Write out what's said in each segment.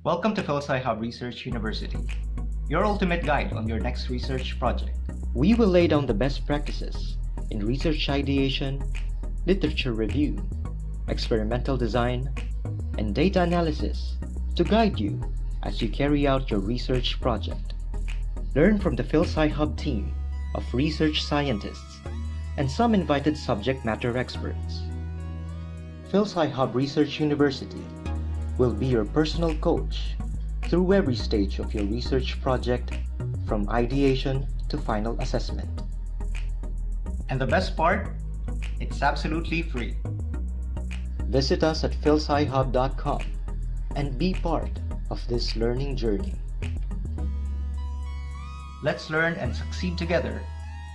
Welcome to Phil-Sci Hub Research University, your ultimate guide on your next research project. We will lay down the best practices in research ideation, literature review, experimental design, and data analysis to guide you as you carry out your research project. Learn from the Phil-Sci Hub team of research scientists and some invited subject matter experts. Phil-Sci Hub Research University will be your personal coach through every stage of your research project, from ideation to final assessment. And the best part, it's absolutely free. Visit us at philscihub.com and be part of this learning journey. Let's learn and succeed together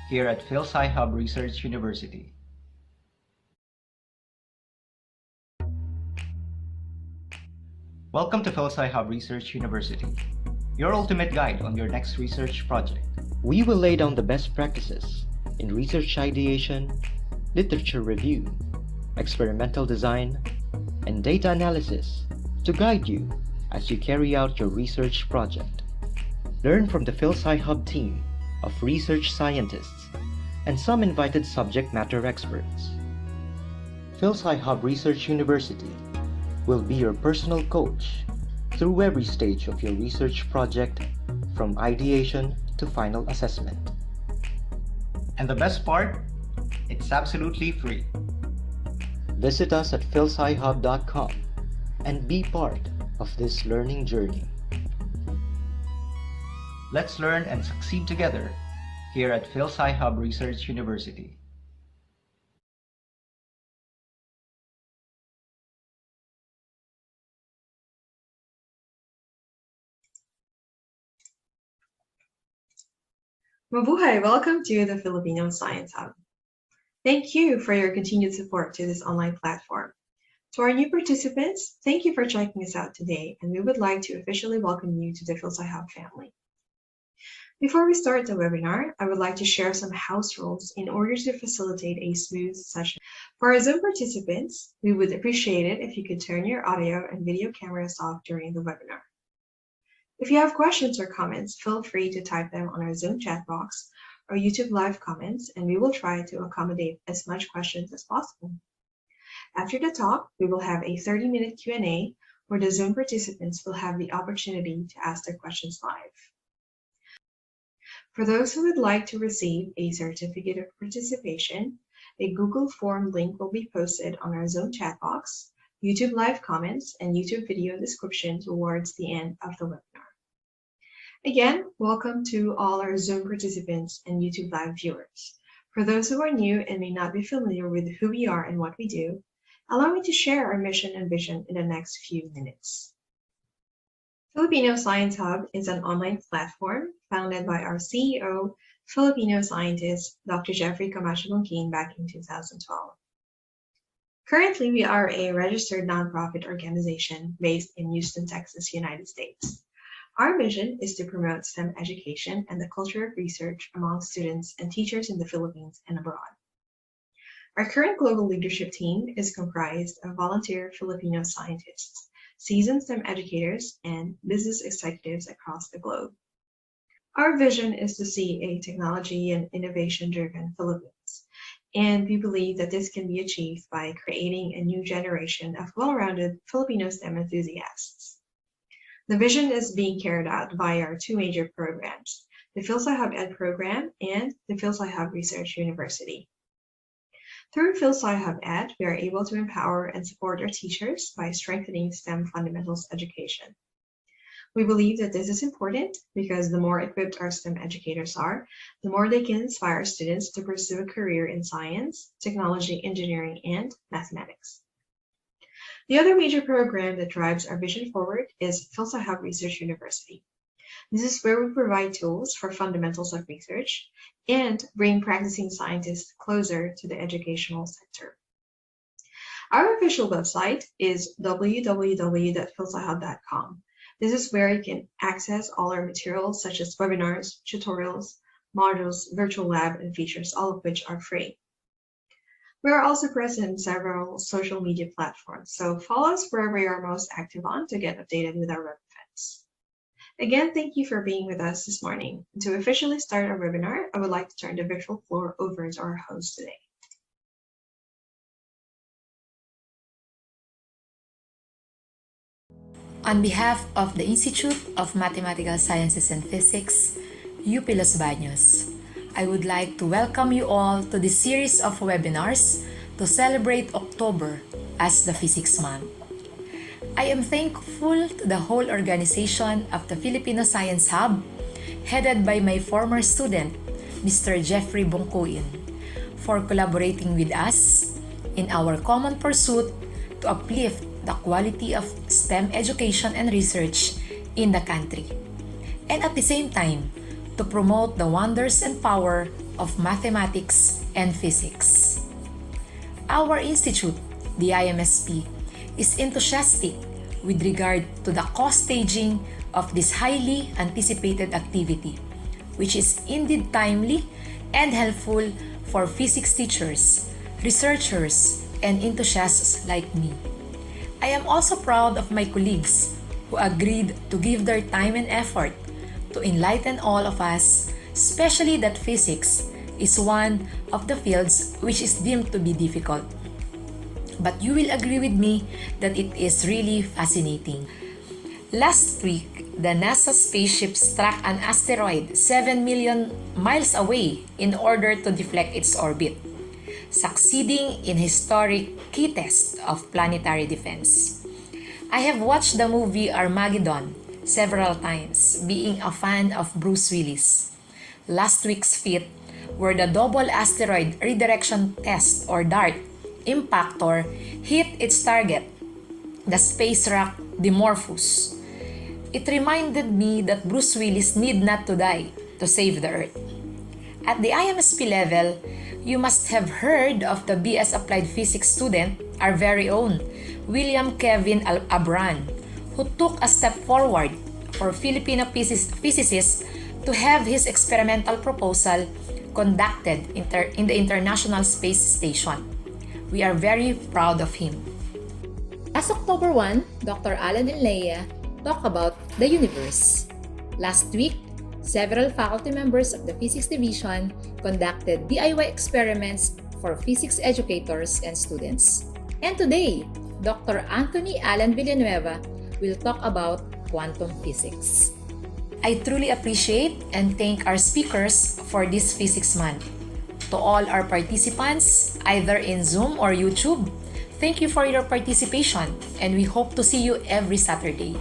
here at Phil-Sci Hub Research University. Welcome to Phil-Sci Hub Research University, your ultimate guide on your next research project. We will lay down the best practices in research ideation, literature review, experimental design, and data analysis to guide you as you carry out your research project. Learn from the Phil-Sci Hub team of research scientists and some invited subject matter experts. Phil-Sci Hub Research University will be your personal coach through every stage of your research project, from ideation to final assessment. And the best part, it's absolutely free. Visit us at philscihub.com and be part of this learning journey. Let's learn and succeed together here at Phil-Sci Hub Research University. Mabuhay! Welcome to the Filipino Science Hub. Thank you for your continued support to this online platform. To our new participants, thank you for checking us out today, and we would like to officially welcome you to the Phil-Sci Hub family. Before we start the webinar, I would like to share some house rules in order to facilitate a smooth session. For our Zoom participants, we would appreciate it if you could turn your audio and video cameras off during the webinar. If you have questions or comments, feel free to type them on our Zoom chat box or YouTube live comments, and we will try to accommodate as much questions as possible. After the talk, we will have a 30-minute Q&A where the Zoom participants will have the opportunity to ask their questions live. For those who would like to receive a certificate of participation, a Google form link will be posted on our Zoom chat box, YouTube live comments, and YouTube video description towards the end of the webinar. Again, welcome to all our Zoom participants and YouTube live viewers. For those who are new and may not be familiar with who we are and what we do, allow me to share our mission and vision in the next few minutes. Filipino Science Hub is an online platform founded by our CEO, Filipino scientist, Dr. Jeffrey Camacho back in 2012. Currently, we are a registered nonprofit organization based in Houston, Texas, United States. Our mission is to promote STEM education and the culture of research among students and teachers in the Philippines and abroad. Our current global leadership team is comprised of volunteer Filipino scientists, seasoned STEM educators, and business executives across the globe. Our vision is to see a technology and innovation-driven Philippines, and we believe that this can be achieved by creating a new generation of well-rounded Filipino STEM enthusiasts. The vision is being carried out via our two major programs, the Phil-Sci Hub Ed program and the Phil-Sci Hub Research University. Through Phil-Sci Hub Ed, we are able to empower and support our teachers by strengthening STEM fundamentals education. We believe that this is important because the more equipped our STEM educators are, the more they can inspire students to pursue a career in science, technology, engineering, and mathematics. The other major program that drives our vision forward is Phil-Sci Hub Research University. This is where we provide tools for fundamentals of research and bring practicing scientists closer to the educational sector. Our official website is www.philscihub.com. This is where you can access all our materials such as webinars, tutorials, modules, virtual lab, and features, all of which are free. We are also present in several social media platforms, so follow us wherever you are most active on to get updated with our web events. physics. Again, thank you for being with us this morning. To officially start our webinar, I would like to turn the virtual floor over to our host today. On behalf of the Institute of Mathematical Sciences and Physics, UP Los Baños, I would like to welcome you all to this series of webinars to celebrate October as the Physics Month. I am thankful to the whole organization of the Filipino Science Hub, headed by my former student, Mr. Jeffrey Bongkuin, for collaborating with us in our common pursuit to uplift the quality of STEM education and research in the country, and at the same time, to promote the wonders and power of mathematics and physics. Our institute, the IMSP, is enthusiastic with regard to the co-staging of this highly anticipated activity, which is indeed timely and helpful for physics teachers, researchers, and enthusiasts like me. I am also proud of my colleagues who agreed to give their time and effort to enlighten all of us, especially that physics is one of the fields which is deemed to be difficult. But you will agree with me that it is really fascinating. Last week, the NASA spaceship struck an asteroid 7 million miles away in order to deflect its orbit, succeeding in historic key test of planetary defense. I have watched the movie Armageddon several times, being a fan of Bruce Willis. Last week's feat were the double asteroid redirection test or DART impactor hit its target, the space rock Dimorphos. It reminded me that Bruce Willis need not to die to save the Earth. At the IMSP level, you must have heard of the BS Applied Physics student, our very own, William Kevin Abran, who took a step forward for Filipino physicists to have his experimental proposal conducted in the International Space Station. We are very proud of him. Last October 1, Dr. Alan and Leia talked about the universe. Last week, several faculty members of the Physics Division conducted DIY experiments for physics educators and students. And today, Dr. Anthony Alan Villanueva will talk about quantum physics. I truly appreciate and thank our speakers for this Physics Month. To all our participants, either in Zoom or YouTube, thank you for your participation, and we hope to see you every Saturday.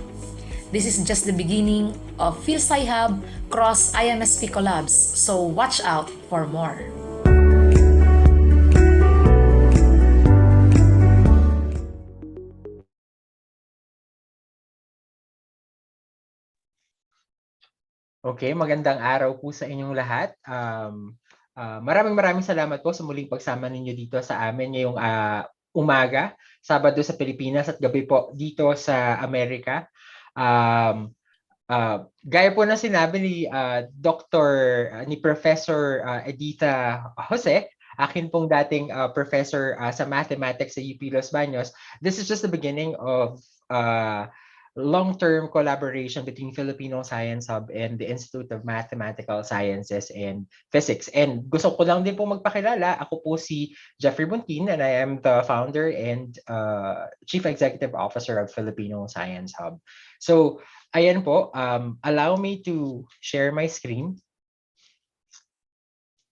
This is just the beginning of Phil-Sci Hub cross IMSP collabs, so watch out for more. Okay, magandang araw po sa inyong lahat. Maraming salamat po sa muling pagsama ninyo dito sa amin ngayong umaga, Sabado sa Pilipinas at gabi po dito sa Amerika. Gaya po na sinabi ni Professor Edita Jose, akin pong dating professor sa mathematics sa UP Los Baños, this is just the beginning of long-term collaboration between Filipino Science Hub and the Institute of Mathematical Sciences and Physics. And gusto ko lang din po magpakilala. Ako po si Jeffrey Bongkuin, and I am the founder and Chief Executive Officer of Filipino Science Hub. So, ayan po, allow me to share my screen.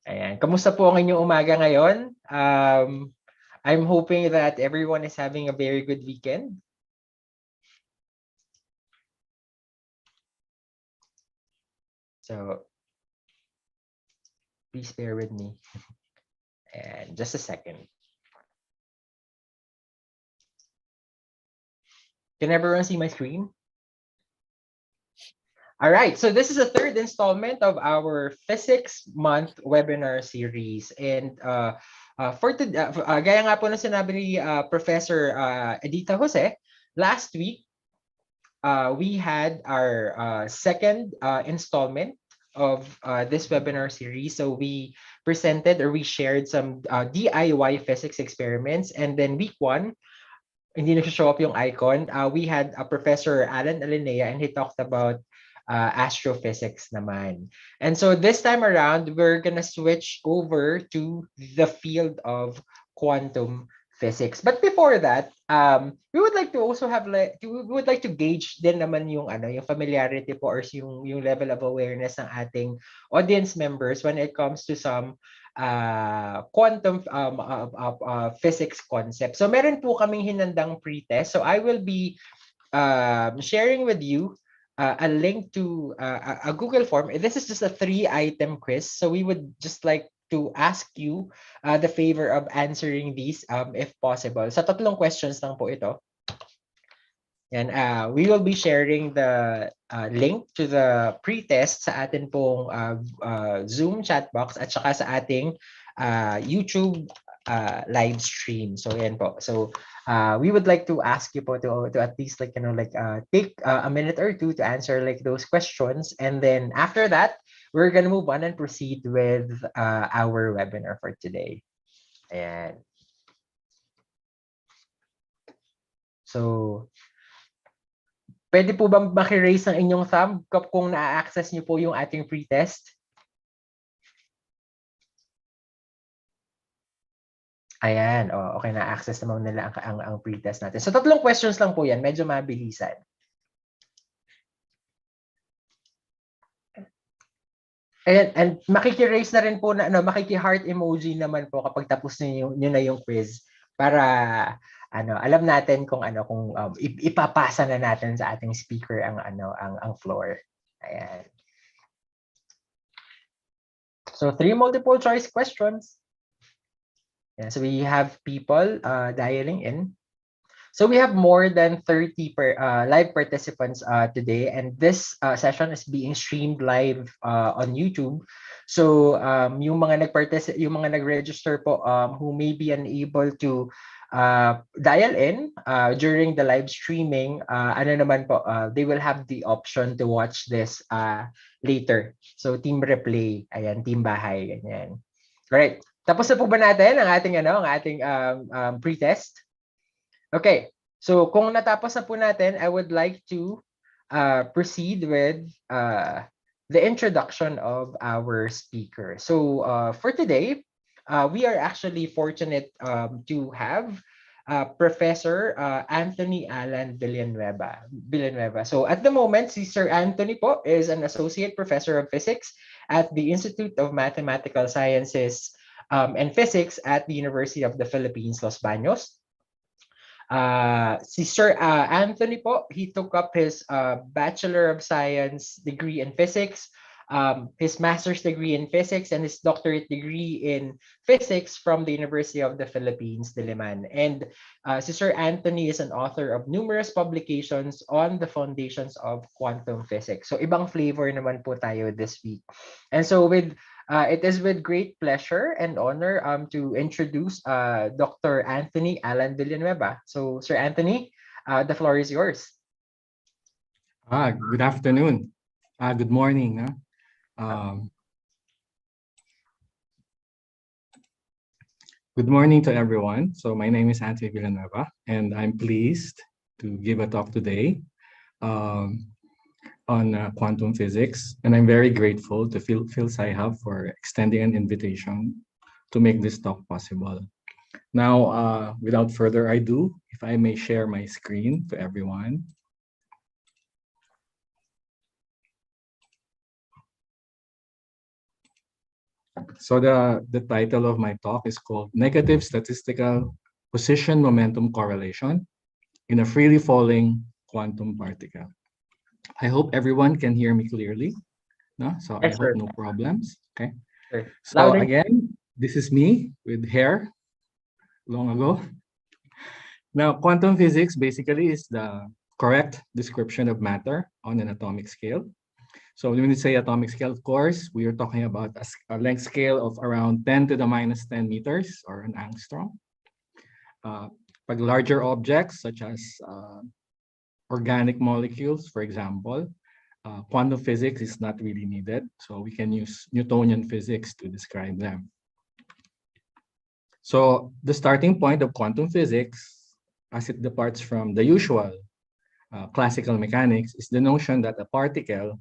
Ayan. Kamusta po ang inyong umaga ngayon? I'm hoping that everyone is having a very good weekend. So, please bear with me. And just a second. Can everyone see my screen? All right, so this is the third installment of our Physics Month webinar series. And gaya nga po na sinabi ni Professor Edita Jose, last week, we had our second installment of this webinar series. So we presented or we shared some DIY physics experiments. And then week one, hindi show up yung icon. We had a Professor Alan Alinea, and he talked about astrophysics naman. And so this time around, we're gonna switch over to the field of quantum physics. But before that, we would like to also have we would like to gauge din naman yung yung familiarity po, or yung level of awareness ng ating audience members when it comes to some quantum physics concept. So meron po kaming hinandang pretest. So I will be sharing with you a link to a Google form. This is just a 3-item quiz. So we would just like to ask you the favor of answering these if possible. Sa 3 questions lang po ito. And we will be sharing the link to the pretest sa atin pong Zoom chat box at saka sa ating YouTube live stream. So yan po. So we would like to ask you po to at least take a minute or two to answer those questions, and then after that we're gonna move on and proceed with our webinar for today. Ayan. So pwede po ba maki-raise ng inyong thumb kung na-access niyo po yung ating pretest? Ayan, okay, na-access naman nila ang pretest natin. So 3 questions lang po yan, medyo mabilisan. And makiki-raise na rin po makiki-heart emoji naman po kapag tapos niyo na yung quiz para alam natin kung ipapasa na natin sa ating speaker ang floor. Ayan. So 3 multiple choice questions. Yeah, so we have people dialing in. So we have more than 30 live participants today, and this session is being streamed live on YouTube. So yung mga nag-register po who may be unable to dial in during the live streaming, they will have the option to watch this later. So team replay, ayan, team bahay, ganyan. Alright, tapos na po ba natin ang ating pretest? Okay, so kung natapos na po natin, I would like to proceed with the introduction of our speaker. So for today, we are actually fortunate to have Professor Anthony Alan Villanueva. So at the moment, si Sir Anthony po is an Associate Professor of Physics at the Institute of Mathematical Sciences and Physics at the University of the Philippines, Los Banos. Si Sir Anthony po, he took up his Bachelor of Science degree in Physics, his Master's degree in Physics, and his Doctorate degree in Physics from the University of the Philippines, Diliman. And si Sir Anthony is an author of numerous publications on the foundations of quantum physics. So ibang flavor naman po tayo this week. And so it is with great pleasure and honor to introduce Dr. Anthony Alan Villanueva. So, Sir Anthony, the floor is yours. Good afternoon. Good morning. Good morning to everyone. So, my name is Anthony Villanueva, and I'm pleased to give a talk today on quantum physics, and I'm very grateful to Phil Science Hub for extending an invitation to make this talk possible. Now, without further ado, if I may share my screen to everyone. So the title of my talk is called Negative Statistical Position Momentum Correlation in a Freely Falling Quantum Particle. I hope everyone can hear me clearly. No? So yes, I hope no problems. Okay. Sure. So again, this is me with hair long ago. Now, quantum physics basically is the correct description of matter on an atomic scale. So when we say atomic scale, of course, we are talking about a length scale of around 10 to the minus 10 meters or an angstrom. But larger objects such as organic molecules, for example, quantum physics is not really needed. So we can use Newtonian physics to describe them. So the starting point of quantum physics as it departs from the usual classical mechanics, is the notion that a particle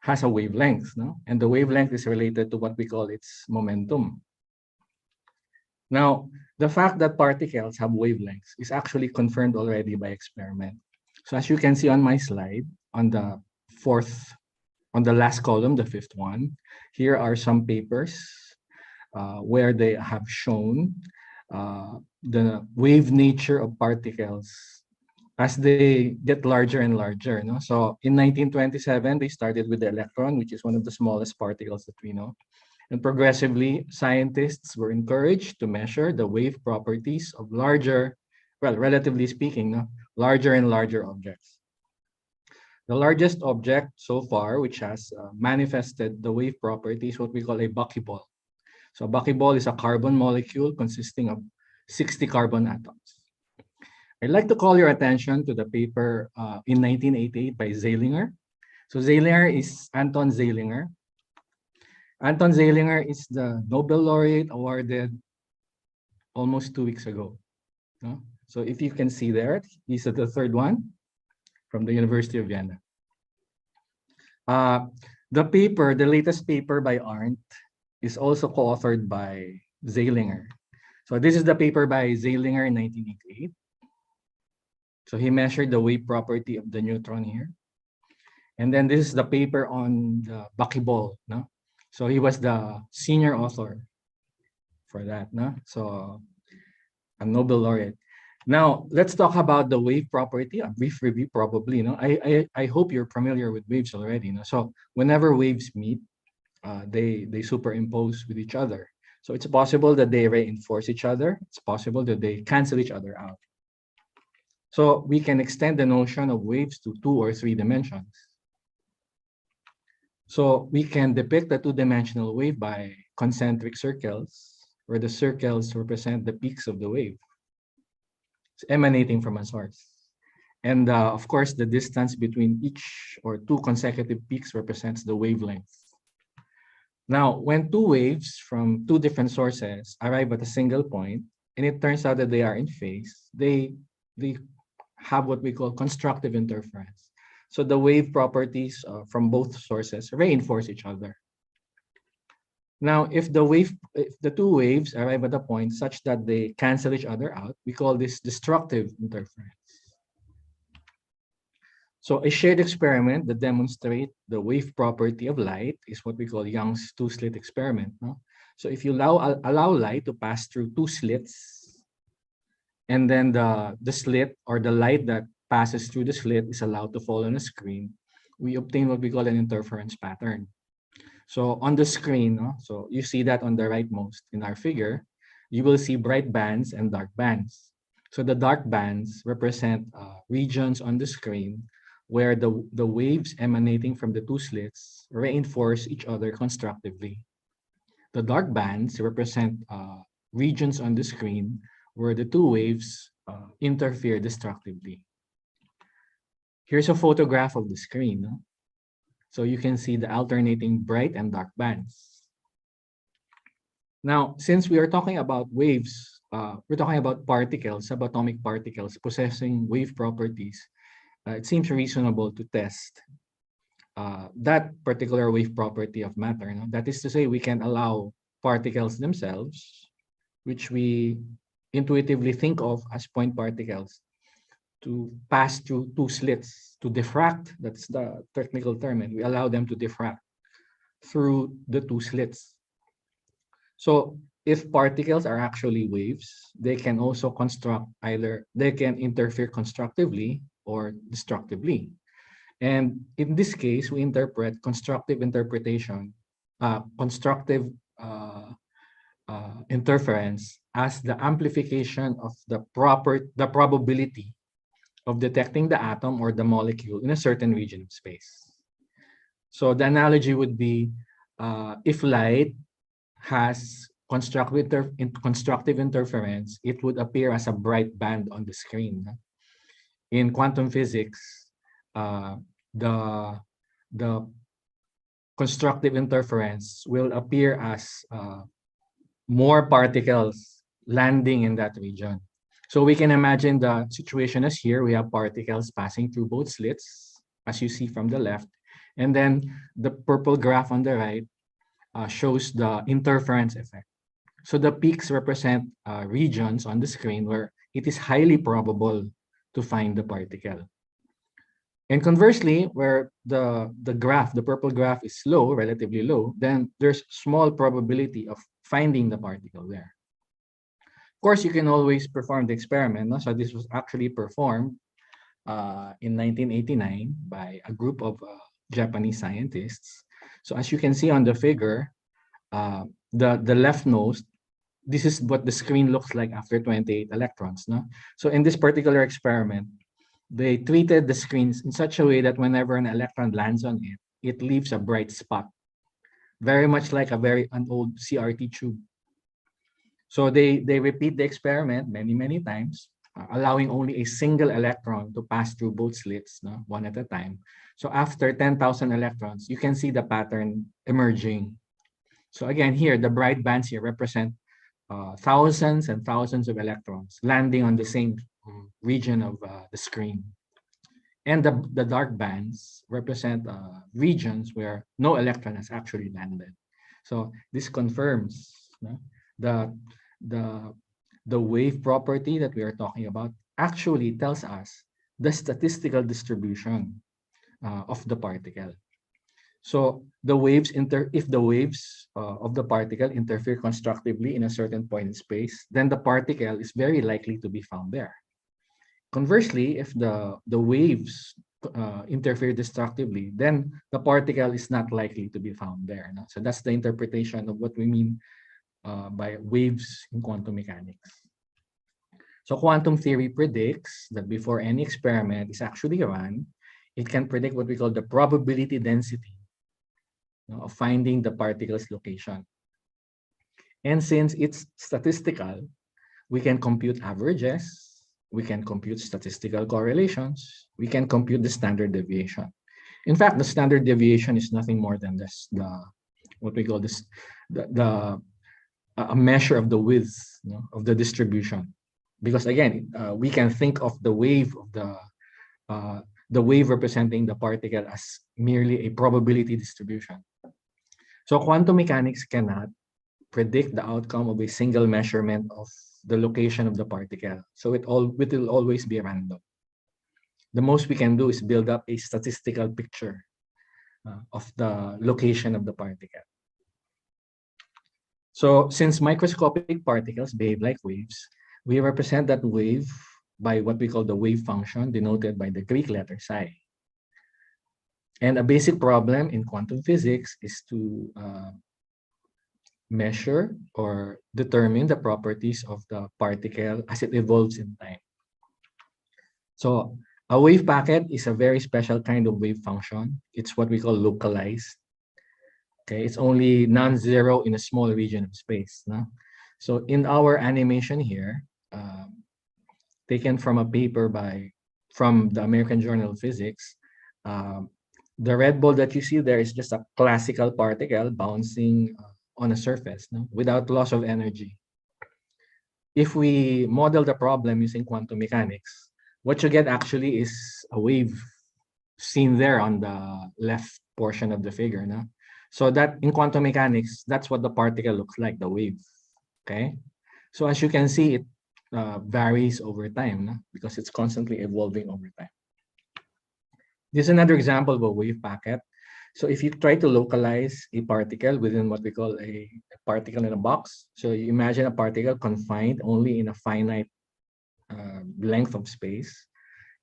has a wavelength, no? And the wavelength is related to what we call its momentum. Now, the fact that particles have wavelengths is actually confirmed already by experiment. So as you can see on my slide, on the last column, the fifth one, here are some papers where they have shown the wave nature of particles as they get larger and larger. No? So in 1927, they started with the electron, which is one of the smallest particles that we know. And progressively, scientists were encouraged to measure the wave properties of larger, well, relatively speaking, no? Larger and larger objects. The largest object so far, which has manifested the wave property, is what we call a buckyball. So a buckyball is a carbon molecule consisting of 60 carbon atoms. I'd like to call your attention to the paper in 1988 by Zeilinger. So Zeilinger is Anton Zeilinger. Anton Zeilinger is the Nobel laureate awarded almost 2 weeks ago. No? So if you can see there, he's at the third one from the University of Vienna. The paper, the latest paper by Arndt, is also co-authored by Zeilinger. So this is the paper by Zeilinger in 1988. So he measured the wave property of the neutron here. And then this is the paper on the buckyball. No? So he was the senior author for that. No? So a Nobel laureate. Now, let's talk about the wave property, a brief review probably. No? I hope you're familiar with waves already. No? So whenever waves meet, they superimpose with each other. So it's possible that they reinforce each other. It's possible that they cancel each other out. So we can extend the notion of waves to 2 or 3 dimensions. So we can depict a 2-dimensional wave by concentric circles, where the circles represent the peaks of the wave. It's emanating from a source. And of course, the distance between each or 2 consecutive peaks represents the wavelength. Now, when 2 waves from 2 different sources arrive at a single point, and it turns out that they are in phase, they have what we call constructive interference. So the wave properties from both sources reinforce each other. Now, if the 2 waves arrive at a point such that they cancel each other out, we call this destructive interference. So a shared experiment that demonstrates the wave property of light is what we call Young's two-slit experiment. No? So if you allow light to pass through 2 slits, and then the slit or the light that passes through the slit is allowed to fall on a screen, we obtain what we call an interference pattern. So on the screen, no? So you see that on the rightmost in our figure, you will see bright bands and dark bands. So the dark bands represent regions on the screen where the waves emanating from the 2 slits reinforce each other constructively. The dark bands represent regions on the screen where the 2 waves interfere destructively. Here's a photograph of the screen. No? So you can see the alternating bright and dark bands. Now, since we are talking about waves, we're talking about particles, subatomic particles possessing wave properties, it seems reasonable to test that particular wave property of matter. No? That is to say, we can allow particles themselves, which we intuitively think of as point particles, to pass through 2 slits, to diffract. That's the technical term, and we allow them to diffract through the 2 slits. So if particles are actually waves, they can also construct they can interfere constructively or destructively. And in this case, we interpret constructive interpretation, constructive interference as the amplification of the probability of detecting the atom or the molecule in a certain region of space. So the analogy would be if light has constructive interference, it would appear as a bright band on the screen. In quantum physics, the constructive interference will appear as more particles landing in that region. So we can imagine the situation as here. We have particles passing through both slits, as you see from the left. And then the purple graph on the right shows the interference effect. So the peaks represent regions on the screen where it is highly probable to find the particle. And conversely, where the purple graph is low, relatively low, then there's small probability of finding the particle there. Of course, you can always perform the experiment. No? So this was actually performed in 1989 by a group of Japanese scientists. So as you can see on the figure, the leftmost, this is what the screen looks like after 28 electrons. No? So in this particular experiment, they treated the screens in such a way that whenever an electron lands on it, it leaves a bright spot, very much like an old CRT tube. So they repeat the experiment many times, allowing only a single electron to pass through both slits, no? One at a time. So after 10,000 electrons, you can see the pattern emerging. So again, here, the bright bands here represent thousands and thousands of electrons landing on the same region of the screen. And the dark bands represent regions where no electron has actually landed. So this confirms the wave property that we are talking about actually tells us the statistical distribution of the particle. So the waves if the waves of the particle interfere constructively in a certain point in space, then the particle is very likely to be found there. Conversely, if the waves interfere destructively, then the particle is not likely to be found there. No? So that's the interpretation of what we mean by waves in quantum mechanics. So quantum theory predicts that before any experiment is actually run, it can predict what we call the probability density of finding the particle's location. And since it's statistical, we can compute averages, we can compute statistical correlations, we can compute the standard deviation. In fact, the standard deviation is nothing more than this, a measure of the width of the distribution. Because again, we can think of the wave representing the particle as merely a probability distribution. So quantum mechanics cannot predict the outcome of a single measurement of the location of the particle. So it will always be random. The most we can do is build up a statistical picture of the location of the particle. So since microscopic particles behave like waves, we represent that wave by what we call the wave function, denoted by the Greek letter psi. And a basic problem in quantum physics is to measure or determine the properties of the particle as it evolves in time. So a wave packet is a very special kind of wave function. It's what we call localized. Okay, it's only non-zero in a small region of space. No? So in our animation here, taken from a paper from the American Journal of Physics, the red ball that you see there is just a classical particle bouncing on a surface, no? Without loss of energy. If we model the problem using quantum mechanics, what you get actually is a wave seen there on the left portion of the figure. No? So that in quantum mechanics, that's what the particle looks like, the wave. Okay. So as you can see, it varies over time, no? Because it's constantly evolving over time. This is another example of a wave packet. So if you try to localize a particle within what we call a particle in a box, so you imagine a particle confined only in a finite length of space,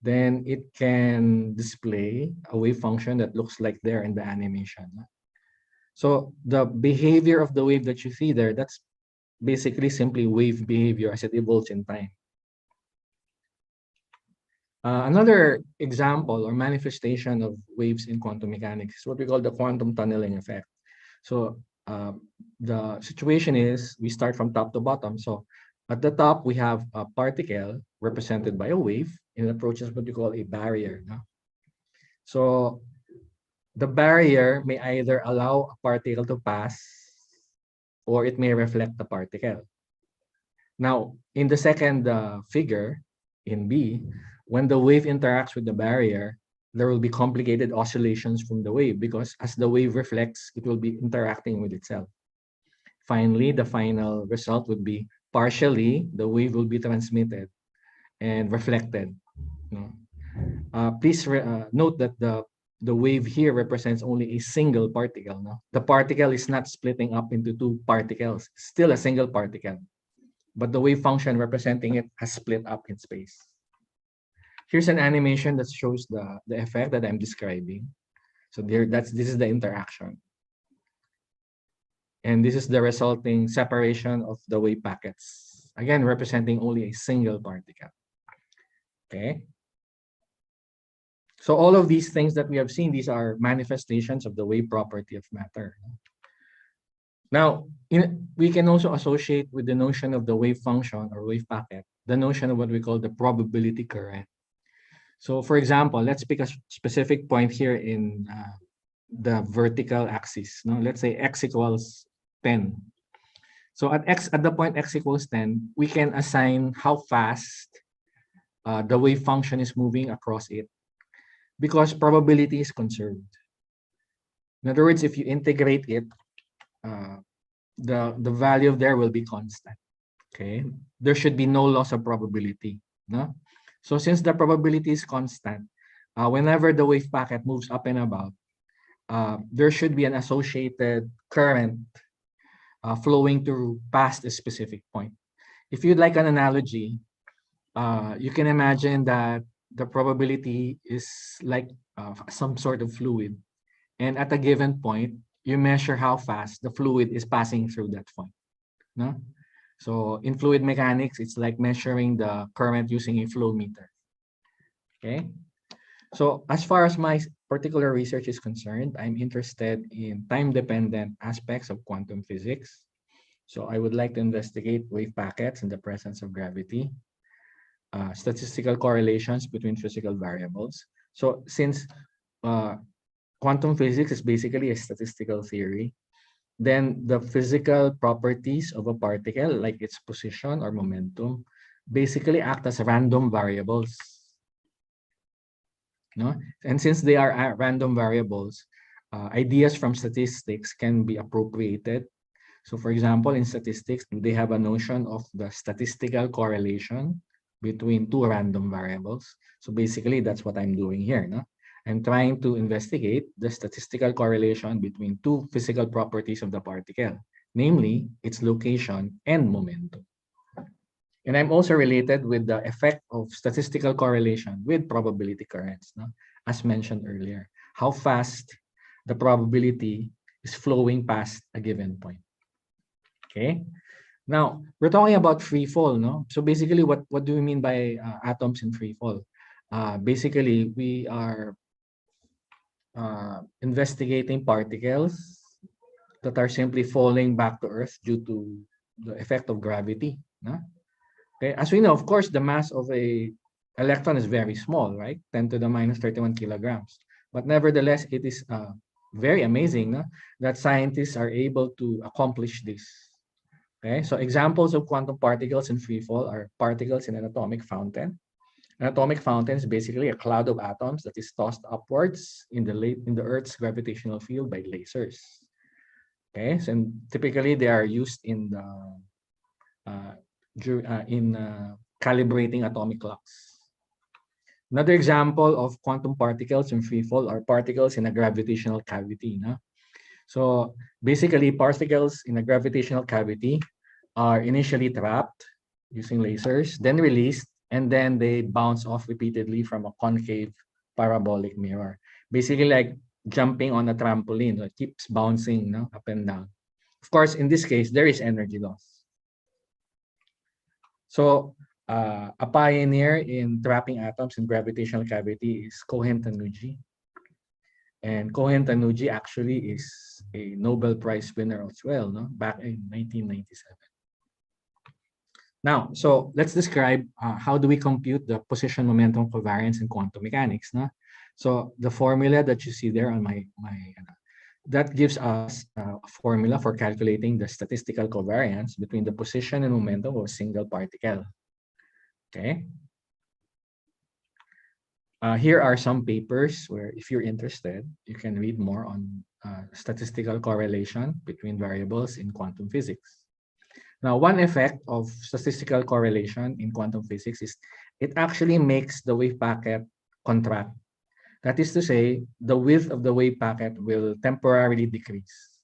then it can display a wave function that looks like there in the animation. So the behavior of the wave that you see there, that's basically simply wave behavior as it evolves in time. Another example or manifestation of waves in quantum mechanics is what we call the quantum tunneling effect. So the situation is we start from top to bottom. So at the top, we have a particle represented by a wave and it approaches what we call a barrier. No? So the barrier may either allow a particle to pass or it may reflect the particle. Now, in the second figure, in B, when the wave interacts with the barrier, there will be complicated oscillations from the wave because as the wave reflects, it will be interacting with itself. Finally, the final result would be partially the wave will be transmitted and reflected. Please note that the wave here represents only a single particle. No? The particle is not splitting up into two particles, still a single particle. But the wave function representing it has split up in space. Here's an animation that shows the effect that I'm describing. So this is the interaction. And this is the resulting separation of the wave packets, again, representing only a single particle. Okay. So all of these things that we have seen, these are manifestations of the wave property of matter. Now, we can also associate with the notion of the wave function or wave packet, the notion of what we call the probability current. So for example, let's pick a specific point here in the vertical axis. No? Let's say x equals 10. So at the point x equals 10, we can assign how fast the wave function is moving across it because probability is conserved. In other words, if you integrate it, the value of there will be constant. Okay, there should be no loss of probability. No, so since the probability is constant, whenever the wave packet moves up and about, there should be an associated current flowing through past a specific point. If you'd like an analogy, you can imagine that the probability is like some sort of fluid, and at a given point, you measure how fast the fluid is passing through that point. No? So in fluid mechanics, it's like measuring the current using a flow meter. Okay. So as far as my particular research is concerned, I'm interested in time-dependent aspects of quantum physics. So I would like to investigate wave packets in the presence of gravity, statistical correlations between physical variables. So since quantum physics is basically a statistical theory, then the physical properties of a particle, like its position or momentum, basically act as random variables. No? And since they are random variables, ideas from statistics can be appropriated. So for example, in statistics, they have a notion of the statistical correlation between two random variables. So basically, that's what I'm doing here. No? I'm trying to investigate the statistical correlation between two physical properties of the particle, namely its location and momentum. And I'm also related with the effect of statistical correlation with probability currents, no? As mentioned earlier, how fast the probability is flowing past a given point. Okay. Now, we're talking about free fall, no? So basically, what do we mean by atoms in free fall? Basically, we are investigating particles that are simply falling back to Earth due to the effect of gravity. No? Okay, as we know, of course, the mass of a electron is very small, right? 10 to the minus 31 kilograms. But nevertheless, it is very amazing, no? That scientists are able to accomplish this. Okay, so examples of quantum particles in free fall are particles in an atomic fountain. An atomic fountain is basically a cloud of atoms that is tossed upwards in the Earth's gravitational field by lasers. Okay, so typically they are used in calibrating atomic clocks. Another example of quantum particles in free fall are particles in a gravitational cavity. No? So basically, particles in a gravitational cavity are initially trapped using lasers, then released, and then they bounce off repeatedly from a concave parabolic mirror. Basically like jumping on a trampoline, so it keeps bouncing, no, up and down. Of course, in this case, there is energy loss. So a pioneer in trapping atoms in gravitational cavity is Cohen-Tanuji. And Cohen-Tanuji actually is a Nobel Prize winner as well, no? Back in 1997. Now, so let's describe how do we compute the position momentum covariance in quantum mechanics. No? So the formula that you see there on my that gives us a formula for calculating the statistical covariance between the position and momentum of a single particle. Okay. Here are some papers where, if you're interested, you can read more on statistical correlation between variables in quantum physics. Now, one effect of statistical correlation in quantum physics is it actually makes the wave packet contract. That is to say, the width of the wave packet will temporarily decrease,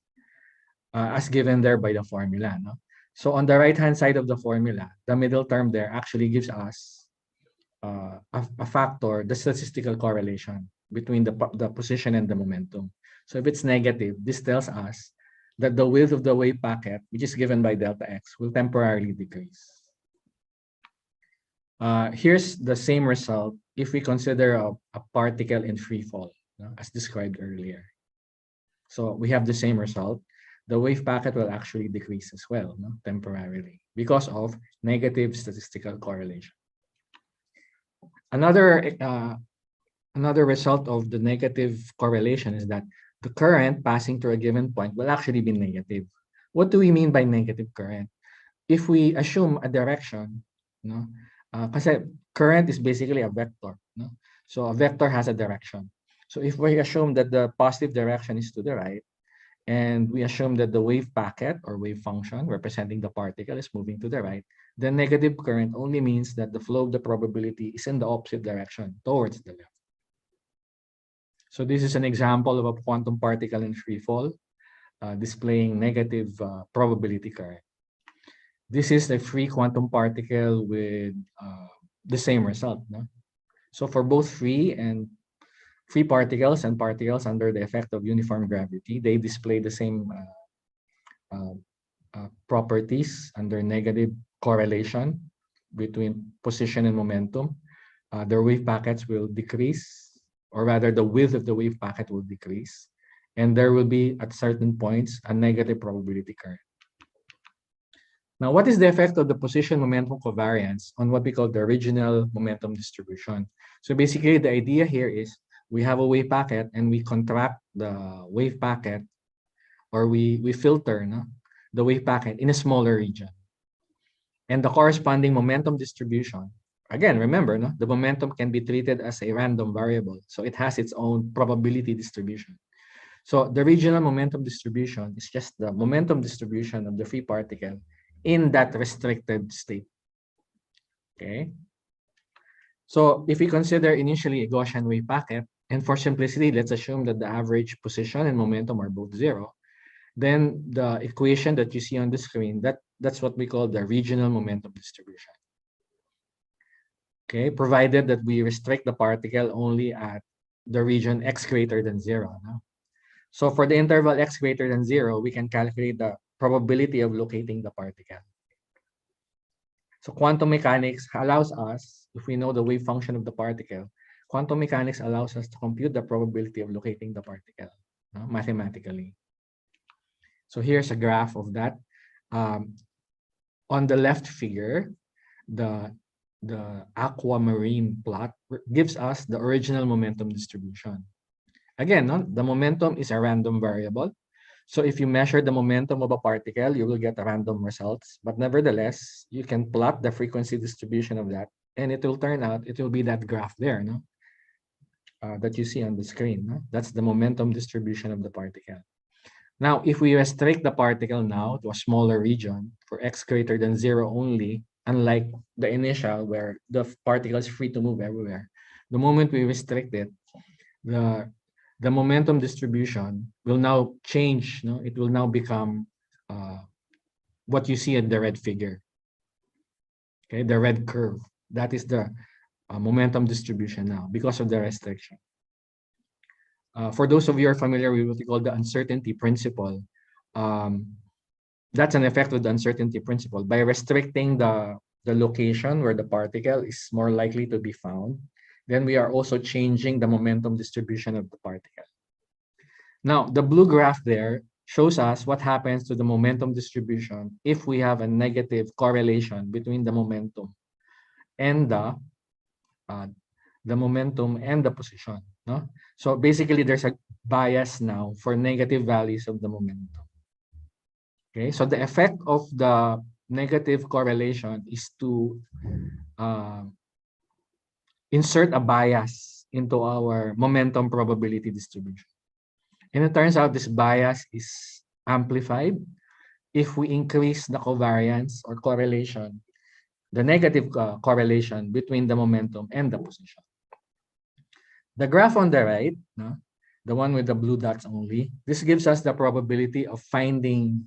as given there by the formula. No? So on the right-hand side of the formula, the middle term there actually gives us a factor, the statistical correlation between the position and the momentum. So if it's negative, this tells us that the width of the wave packet, which is given by delta x, will temporarily decrease. Here's the same result if we consider a particle in free fall, as described earlier. So we have the same result. The wave packet will actually decrease as well, temporarily, because of negative statistical correlation. Another result of the negative correlation is that the current passing through a given point will actually be negative. What do we mean by negative current? If we assume a direction, kasi current is basically a vector. So a vector has a direction. So if we assume that the positive direction is to the right, and we assume that the wave packet or wave function representing the particle is moving to the right, then negative current only means that the flow of the probability is in the opposite direction, towards the left. So this is an example of a quantum particle in free fall, displaying negative probability current. This is a free quantum particle with the same result. So for both free particles and particles under the effect of uniform gravity, they display the same properties under negative correlation between position and momentum. Their wave packets will decrease, or rather the width of the wave packet will decrease, and there will be at certain points a negative probability current. Now, what is the effect of the position momentum covariance on what we call the original momentum distribution? So basically the idea here is we have a wave packet and we contract the wave packet, or we filter the wave packet in a smaller region. And the corresponding momentum distribution, again, remember, the momentum can be treated as a random variable. So it has its own probability distribution. So the regional momentum distribution is just the momentum distribution of the free particle in that restricted state. Okay. So if we consider initially a Gaussian wave packet, and for simplicity, let's assume that the average position and momentum are both zero, then the equation that you see on the screen, that's what we call the regional momentum distribution. Okay, provided that we restrict the particle only at the region x greater than 0. So for the interval x greater than 0, we can calculate the probability of locating the particle. So quantum mechanics allows us, if we know the wave function of the particle, quantum mechanics allows us to compute the probability of locating the particle mathematically. So here's a graph of that. On the left figure, the aquamarine plot gives us the original momentum distribution. Again, the momentum is a random variable. So if you measure the momentum of a particle, you will get random results. But nevertheless, you can plot the frequency distribution of that, and it will turn out, it will be that graph there, that you see on the screen. That's the momentum distribution of the particle. Now, if we restrict the particle now to a smaller region for x greater than 0 only, unlike the initial where the particle is free to move everywhere, the moment we restrict it, the momentum distribution will now change. It will now become what you see in the red figure. Okay, the red curve. That is the momentum distribution now because of the restriction. For those of you who are familiar with what we call the uncertainty principle, that's an effect of the uncertainty principle. By restricting the location where the particle is more likely to be found, then we are also changing the momentum distribution of the particle. Now, the blue graph there shows us what happens to the momentum distribution if we have a negative correlation between the momentum and the momentum, and the position. No? So basically, there's a bias now for negative values of the momentum. Okay, so the effect of the negative correlation is to insert a bias into our momentum probability distribution. And it turns out this bias is amplified if we increase the covariance or correlation, the negative correlation between the momentum and the position. The graph on the right, no, the one with the blue dots only, this gives us the probability of finding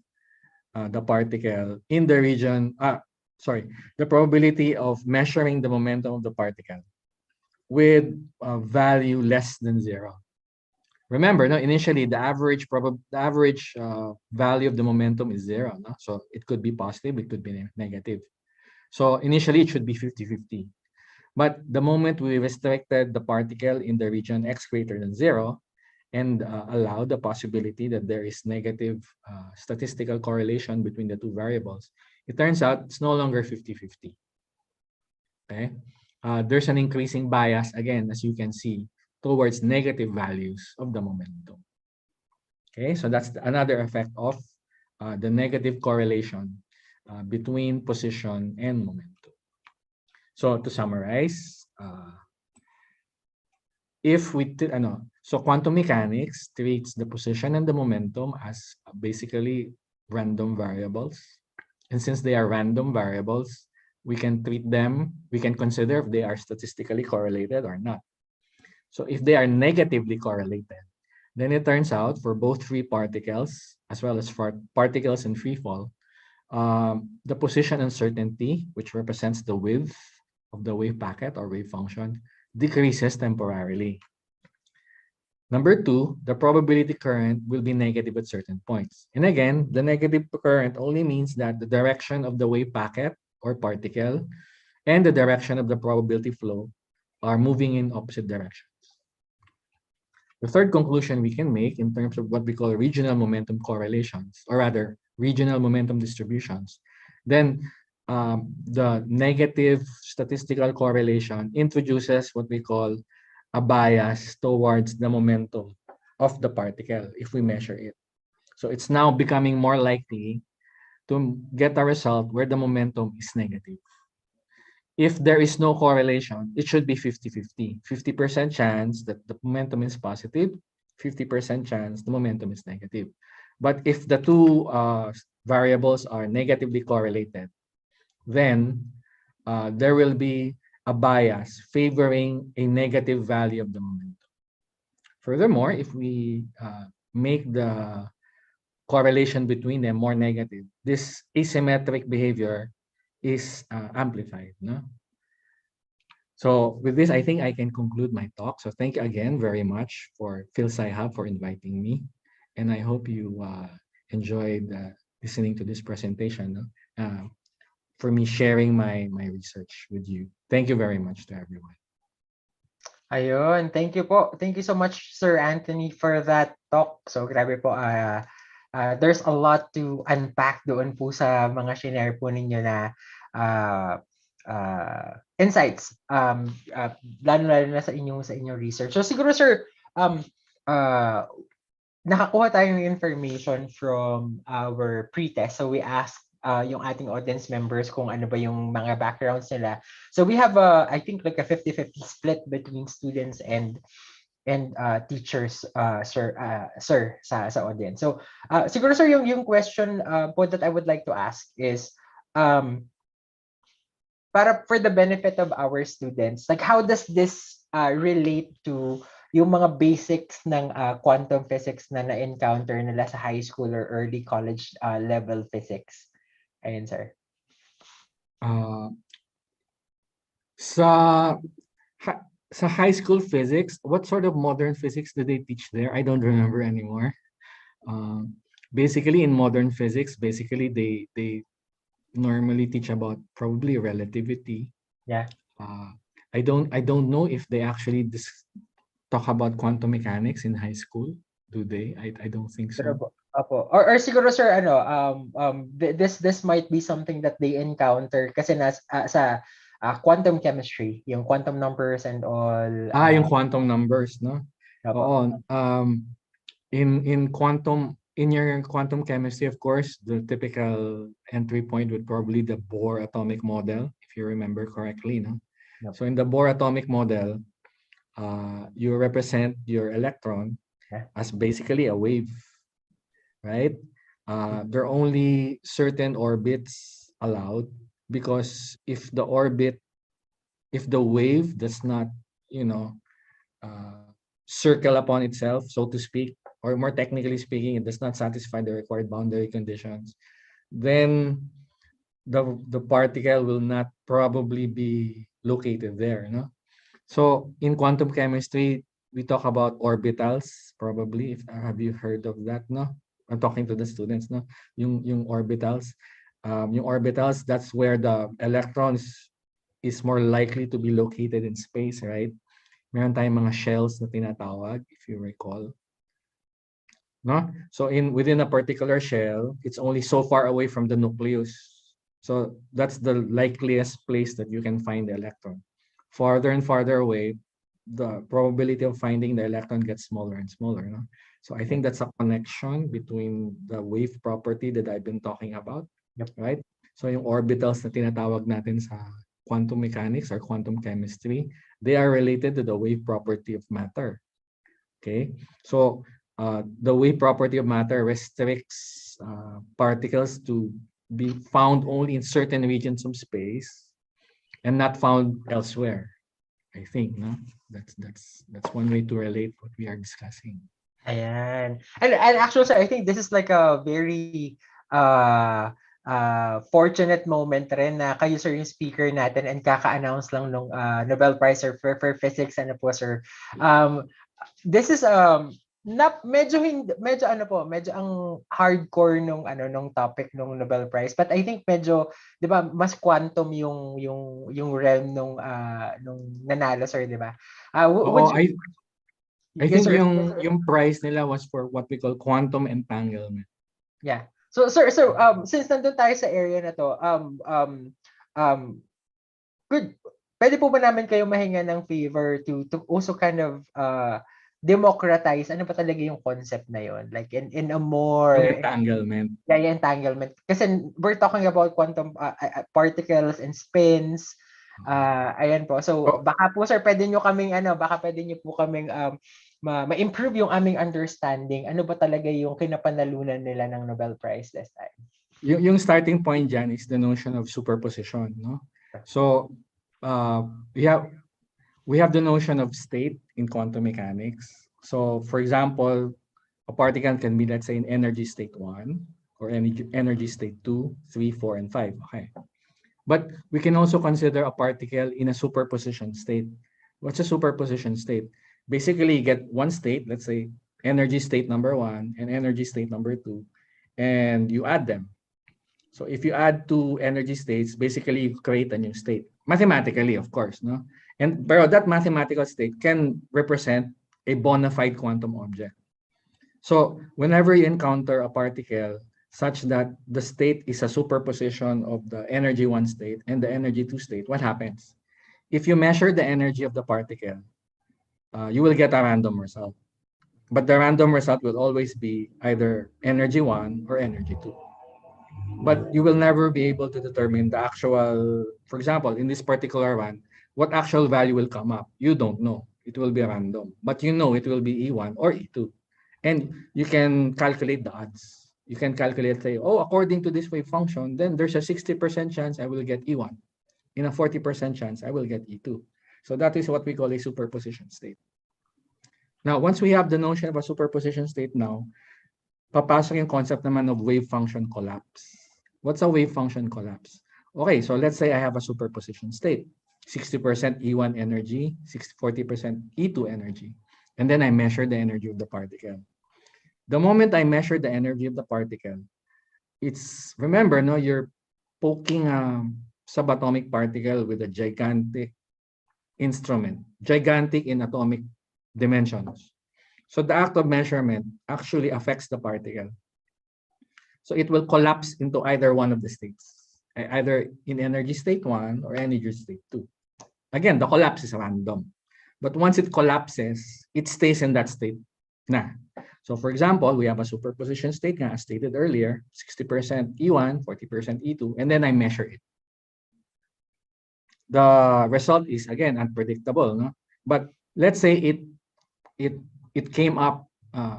the particle in the region, the probability of measuring the momentum of the particle with a value less than 0. Remember, no, initially the average value of the momentum is 0. No? So it could be positive, it could be negative. So initially it should be 50-50. But the moment we restricted the particle in the region x greater than 0 and allowed the possibility that there is negative statistical correlation between the two variables, it turns out it's no longer 50-50. Okay? There's an increasing bias, again, as you can see, towards negative values of the momentum. Okay, so that's another effect of the negative correlation between position and momentum. So to summarize, so quantum mechanics treats the position and the momentum as basically random variables. And since they are random variables, we can treat them, we can consider if they are statistically correlated or not. So if they are negatively correlated, then it turns out for both free particles as well as for particles in free fall, the position uncertainty, which represents the width of the wave packet or wave function, decreases temporarily. Number 2, the probability current will be negative at certain points. And again, the negative current only means that the direction of the wave packet or particle and the direction of the probability flow are moving in opposite directions. The third conclusion we can make in terms of what we call regional momentum correlations, or rather regional momentum distributions, then the negative statistical correlation introduces what we call a bias towards the momentum of the particle if we measure it. So it's now becoming more likely to get a result where the momentum is negative. If there is no correlation, it should be 50-50. 50% chance that the momentum is positive, 50% chance the momentum is negative. But if the two variables are negatively correlated, then there will be a bias favoring a negative value of the momentum. Furthermore, if we make the correlation between them more negative, this asymmetric behavior is amplified. No? So with this, I think I can conclude my talk. So thank you again very much for Phil Sci Hub for inviting me. And I hope you enjoyed listening to this presentation, for me sharing my research with you. Thank you very much to everyone. Ayun, thank you po. Thank you so much, Sir Anthony, for that talk. So grabe po, there's a lot to unpack doon po sa mga shinare po ninyo na insights, lalo na sa inyong research. So siguro, sir, nakakuha tayong information from our pre-test. So we asked yung ating audience members kung ano ba yung mga backgrounds nila. So we have I think like a 50-50 split between students and teachers, sir, sa audience. So siguro, sir, yung question po that I would like to ask is para for the benefit of our students, like how does this relate to yung mga basics ng quantum physics na na-encounter nila sa high school or early college level physics? Ayun, sir. Sa high school physics, what sort of modern physics do they teach there? I don't remember anymore. Basically, in modern physics, basically they normally teach about probably relativity. Yeah. I don't know if they actually talk about quantum mechanics in high school. Do they? I don't think so. Apo. Or siguro, sir, this might be something that they encounter kasi sa quantum chemistry, yung quantum numbers and all. Yung quantum numbers, no? Opo. Oo. In your quantum chemistry, of course, the typical entry point would probably the Bohr atomic model, if you remember correctly, no? Yep. So in the Bohr atomic model, you represent your electron as basically a wave, right? There are only certain orbits allowed because if the wave does not, circle upon itself, so to speak, or more technically speaking, it does not satisfy the required boundary conditions, then the particle will not probably be located there, no? So in quantum chemistry, we talk about orbitals, probably. Have you heard of that, no? I'm talking to the students, no? Yung orbitals. Yung orbitals, that's where the electrons is more likely to be located in space, right? Meron tayong mga shells na tinatawag, if you recall. No? So within a particular shell, it's only so far away from the nucleus. So that's the likeliest place that you can find the electron. Farther and farther away, the probability of finding the electron gets smaller and smaller. No? So I think that's a connection between the wave property that I've been talking about, right? So yung orbitals na tinatawag natin sa quantum mechanics or quantum chemistry, they are related to the wave property of matter. Okay, so the wave property of matter restricts particles to be found only in certain regions of space and not found elsewhere. I think, no? That's one way to relate what we are discussing. Ayan. And actually, sir, I think this is like a very fortunate moment rin na kayo, sir, yung speaker natin and kaka-announce lang nung Nobel Prize for Physics, ano po, sir. This is medyo ang hardcore nung topic nung Nobel Prize, but I think medyo 'di ba mas quantum yung realm nung nanalo, sir, 'di ba? I think yung prize nila was for what we call quantum entanglement. Yeah. So sir, since nandun tayo sa area na to, pwede po ba namin kayo mahinga ng favor to also kind of democratize ano pa talaga yung concept na yon, like in a more entanglement. Yeah, entanglement. Kasi we're talking about quantum particles and spins. Ayan po. So baka po, sir, pwede niyo po kaming ma-improve yung aming understanding. Ano ba talaga yung kinapanalunan nila ng Nobel Prize this time? Yung starting point dyan is the notion of superposition, no? So we have the notion of state in quantum mechanics. So for example, a particle can be, let's say, in energy state 1 or energy state 2, 3, 4, and 5. Okay. But we can also consider a particle in a superposition state. What's a superposition state? Basically, you get one state, let's say energy state number 1 and energy state number 2, and you add them. So if you add two energy states, basically you create a new state. Mathematically, of course, no? Pero that mathematical state can represent a bona fide quantum object. So whenever you encounter a particle such that the state is a superposition of the energy 1 state and the energy 2 state, what happens? If you measure the energy of the particle, you will get a random result. But the random result will always be either energy 1 or energy 2. But you will never be able to determine the actual, for example, in this particular one, what actual value will come up. You don't know. It will be random. But you know it will be E1 or E2. And you can calculate the odds. You can calculate, say, oh, according to this wave function, then there's a 60% chance I will get E1. In a 40% chance, I will get E2. So that is what we call a superposition state. Now, once we have the notion of a superposition state now, papasok yung concept naman of wave function collapse. What's a wave function collapse? Okay, so let's say I have a superposition state. 60% E1 energy, 40% E2 energy. And then I measure the energy of the particle. The moment I measure the energy of the particle, remember, no, you're poking a subatomic particle with a gigantic instrument, gigantic in atomic dimensions. So the act of measurement actually affects the particle. So it will collapse into either one of the states. either in energy state 1 or energy state 2. Again, the collapse is random. But once it collapses, it stays in that state na. So for example, we have a superposition state as stated earlier, 60% E1, 40% E2, and then I measure it. The result is again unpredictable, no? But let's say it came up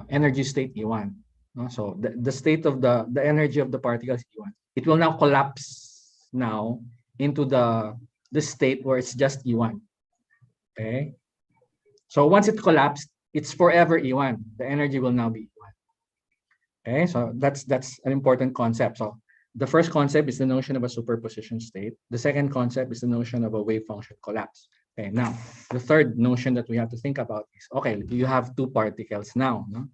energy state E1. No? So the state of the energy of the particles E1. It will now collapse now into the state where it's just E1. Okay. So once it collapsed, it's forever E1. The energy will now be E1. Okay, so that's an important concept. So the first concept is the notion of a superposition state. The second concept is the notion of a wave function collapse. Okay, now the third notion that we have to think about is, okay, you have two particles now, no?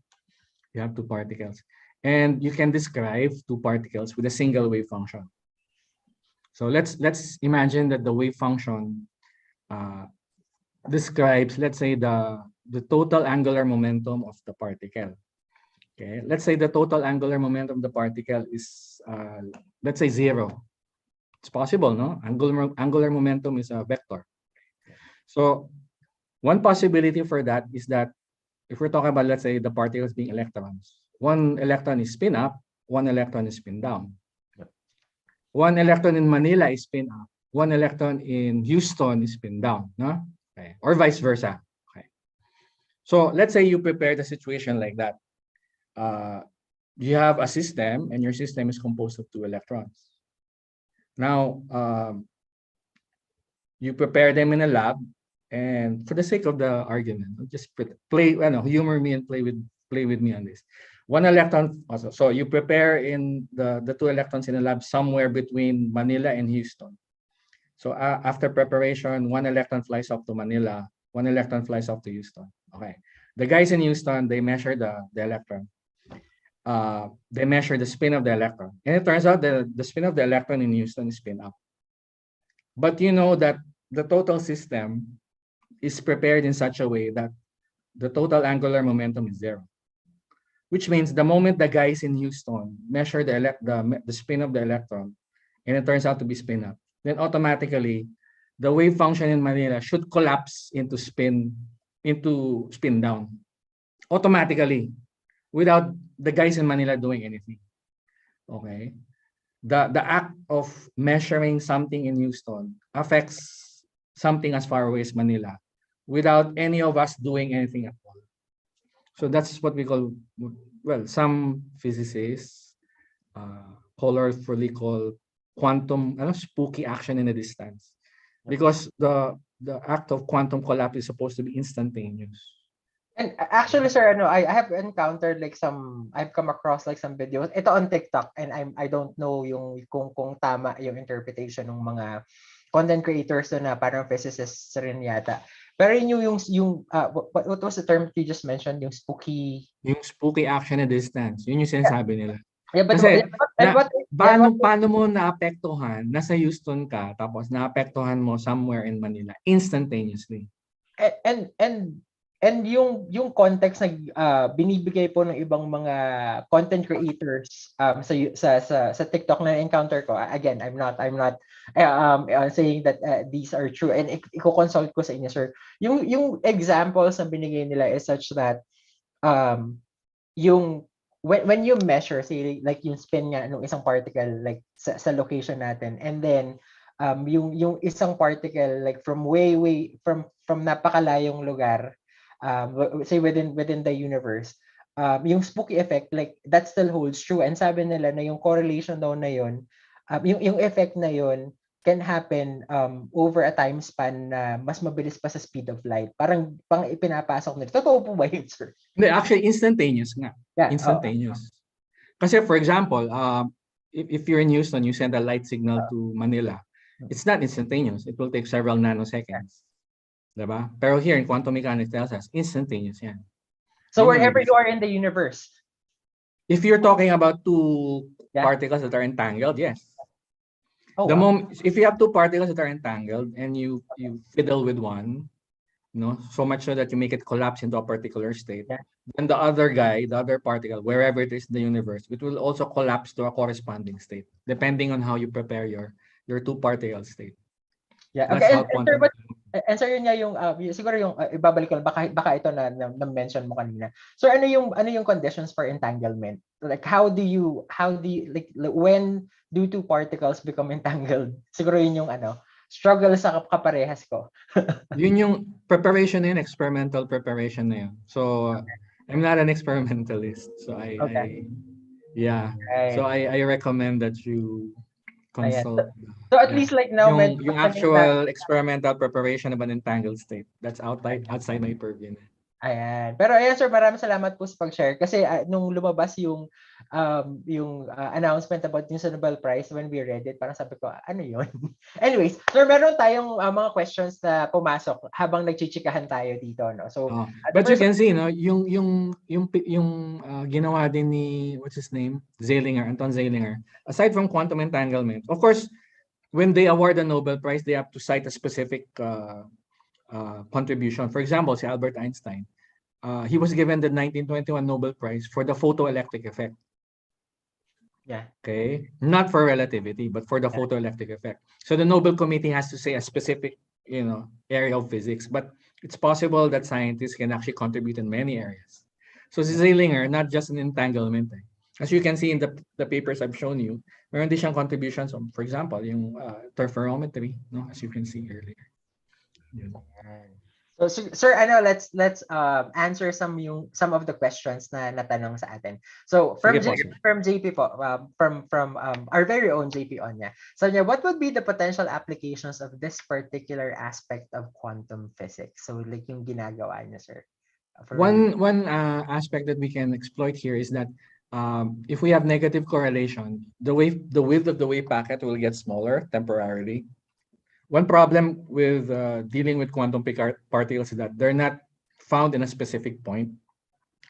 You have two particles, and you can describe two particles with a single wave function. So let's imagine that the wave function describes, let's say, the total angular momentum of the particle. Okay, let's say the total angular momentum of the particle is, let's say 0. It's possible, no? Angular momentum is a vector. So one possibility for that is that if we're talking about, let's say, the particles being electrons, one electron is spin up, one electron is spin down. One electron in Manila is spin up, one electron in Houston is spin down, no? Okay. Or vice versa. Okay. So let's say you prepare the situation like that. You have a system, and your system is composed of 2 electrons. Now, you prepare them in a lab, and for the sake of the argument, just play, humor me and play with me on this. One electron also. So you prepare in the 2 electrons in a lab somewhere between Manila and Houston. So after preparation, 1 electron flies up to Manila, 1 electron flies up to Houston. Okay. The guys in Houston, they measure the electron. They measure the spin of the electron. And it turns out that the spin of the electron in Houston is spin up. But you know that the total system is prepared in such a way that the total angular momentum is 0. Which means the moment the guys in Houston measure the spin of the electron, and it turns out to be spin up, then automatically the wave function in Manila should collapse into spin down automatically, without the guys in Manila doing anything. Okay, the act of measuring something in Houston affects something as far away as Manila without any of us doing anything at all. So that's what we call, well, some physicists colorfully call quantum, spooky action in a distance, because the act of quantum collapse is supposed to be instantaneous. And actually, sir, I have encountered I've come across some videos. Ito on TikTok, and I don't know kung tama yung interpretation ng mga content creators na parang physicists rin yata. Pero what was the term you just mentioned? Yung spooky action at distance. Yun yung sinasabi nila. Yeah, but Kasi, paano mo naapektuhan, nasa Houston ka, tapos naapektuhan mo somewhere in Manila instantaneously. And yung context na binibigay po ng ibang mga content creators sa TikTok na encounter ko, again, I'm not saying that these are true, and i-consult ko sa inyo, sir. Yung examples na binigay nila is such that when you measure, say like yung spin nga ng isang particle sa location natin, and then yung isang particle from from napakalayong lugar, say within the universe, yung spooky effect, that still holds true. And sabi nila na yung correlation daw na yun, yung effect na yun can happen over a time span na mas mabilis pa sa speed of light. Parang ipinapasok nila. Totoo po ba yun, sir? Hindi, actually instantaneous nga. Yeah, instantaneous. Kasi for example, if you're in Houston, you send a light signal to Manila. It's not instantaneous. It will take several nanoseconds. Diba? Pero here in quantum mechanics tells us instantaneous yan. So wherever you are in the universe. If you're talking about 2 particles that are entangled, yes. If you have 2 particles that are entangled and you fiddle with one, no? So much so that you make it collapse into a particular state. Yeah. Then the other guy, the other particle, wherever it is in the universe, it will also collapse to a corresponding state, depending on how you prepare your two-particle state. Yeah. That's Okay. how And sir, quantum. yun nga yung siguro yung ibabalik ko lang baka ito na mention mo kanina. So ano yung conditions for entanglement? Like how do you like when do two particles become entangled? Siguro yun yung struggle sa kaparehas ko. Yun yung preparation na yun, experimental preparation na yun. So, I'm not an experimentalist. So, Okay. yeah. Right. So, I recommend that you Ayan. consult. So at least like now yung actual experimental preparation of an entangled state. That's outside my purview. Ayan. Pero ayan sir, maraming salamat po sa pag-share kasi nung lumabas yung announcement about yung sa Nobel Prize, when we read it, parang sabi ko, ano yun? Anyways, sir, meron tayong mga questions na pumasok habang nagchichikahan tayo dito, no? So, but you can see, no, yung ginawa din ni what's his name? Anton Zeilinger. Aside from quantum entanglement, of course, when they award a Nobel Prize, they have to cite a specific contribution. For example, si Albert Einstein, he was given the 1921 Nobel Prize for the photoelectric effect. Yeah. Okay. Not for relativity, but for the photoelectric effect. So the Nobel Committee has to say a specific, area of physics, but it's possible that scientists can actually contribute in many areas. So si Zeilinger, not just an entanglement. As you can see in the papers I've shown you, meron din siyang contributions on, for example, yung interferometry, no, as you can see earlier. So sir, let's answer some of the questions na natanong sa atin. So from JP po, from our very own JP Onya. So what would be the potential applications of this particular aspect of quantum physics? So like yung ginagawa niya, sir. One aspect that we can exploit here is that if we have negative correlation, the width of the wave packet will get smaller temporarily. One problem with dealing with quantum particles is that they're not found in a specific point.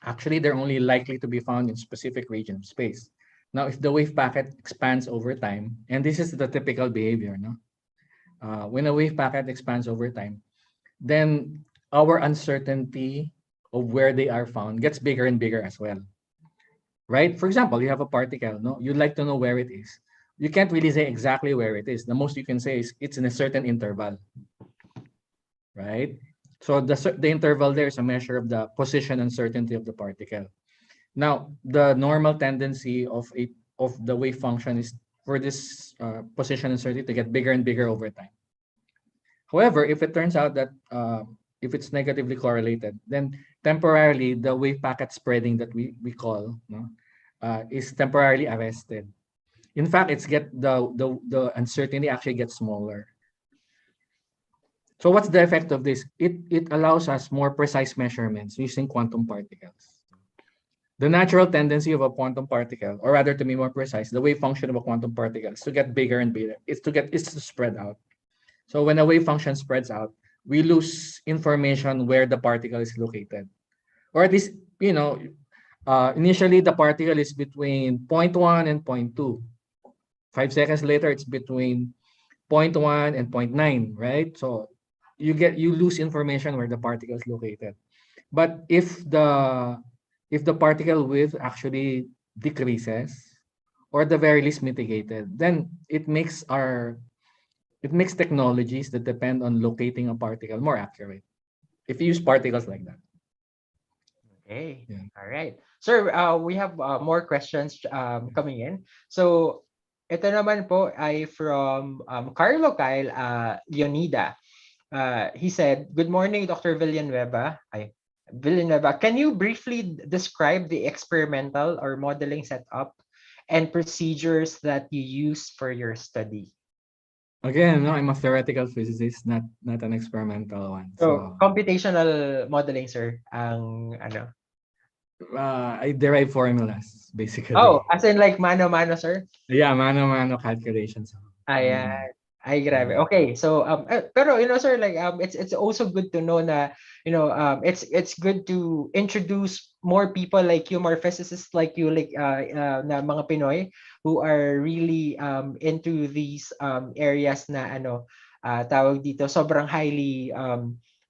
Actually, they're only likely to be found in specific region of space. Now, if the wave packet expands over time, and this is the typical behavior, no? When a wave packet expands over time, then our uncertainty of where they are found gets bigger and bigger as well. Right? For example, you have a particle, no? You'd like to know where it is. You can't really say exactly where it is. The most you can say is it's in a certain interval, right? So the interval there is a measure of the position uncertainty of the particle. Now, the normal tendency of the wave function is for this position uncertainty to get bigger and bigger over time. However, if it turns out that if it's negatively correlated, then temporarily the wave packet spreading that we call is temporarily arrested. In fact, the uncertainty actually gets smaller. So what's the effect of this? It allows us more precise measurements using quantum particles. The natural tendency of a quantum particle, or rather to be more precise, the wave function of a quantum particle is to get bigger and bigger. It's to spread out. So when a wave function spreads out, we lose information where the particle is located. Or at least, initially the particle is between 0.1 and 0.2. 5 seconds later, it's between 0.1 and 0.9, right? So you lose information where the particle is located. But if the particle width actually decreases, or at the very least mitigated, then it makes technologies that depend on locating a particle more accurate. If you use particles like that. Okay. Yeah. All right. Sir, we have more questions coming in. So ito naman po ay from Carlo Kyle Leonida. He said, "Good morning, Dr. Villanueva. Can you briefly describe the experimental or modeling setup and procedures that you use for your study?" Again, no, I'm a theoretical physicist, not an experimental one. So computational modeling, sir, ang I derive formulas, basically. Oh, as in like mano-mano, sir? Yeah, mano-mano calculations. Ayan. Ay, grabe. Okay, so pero sir, like it's also good to know na it's good to introduce more people like you, more physicists like you, like na mga Pinoy who are really into these areas na tawag dito sobrang highly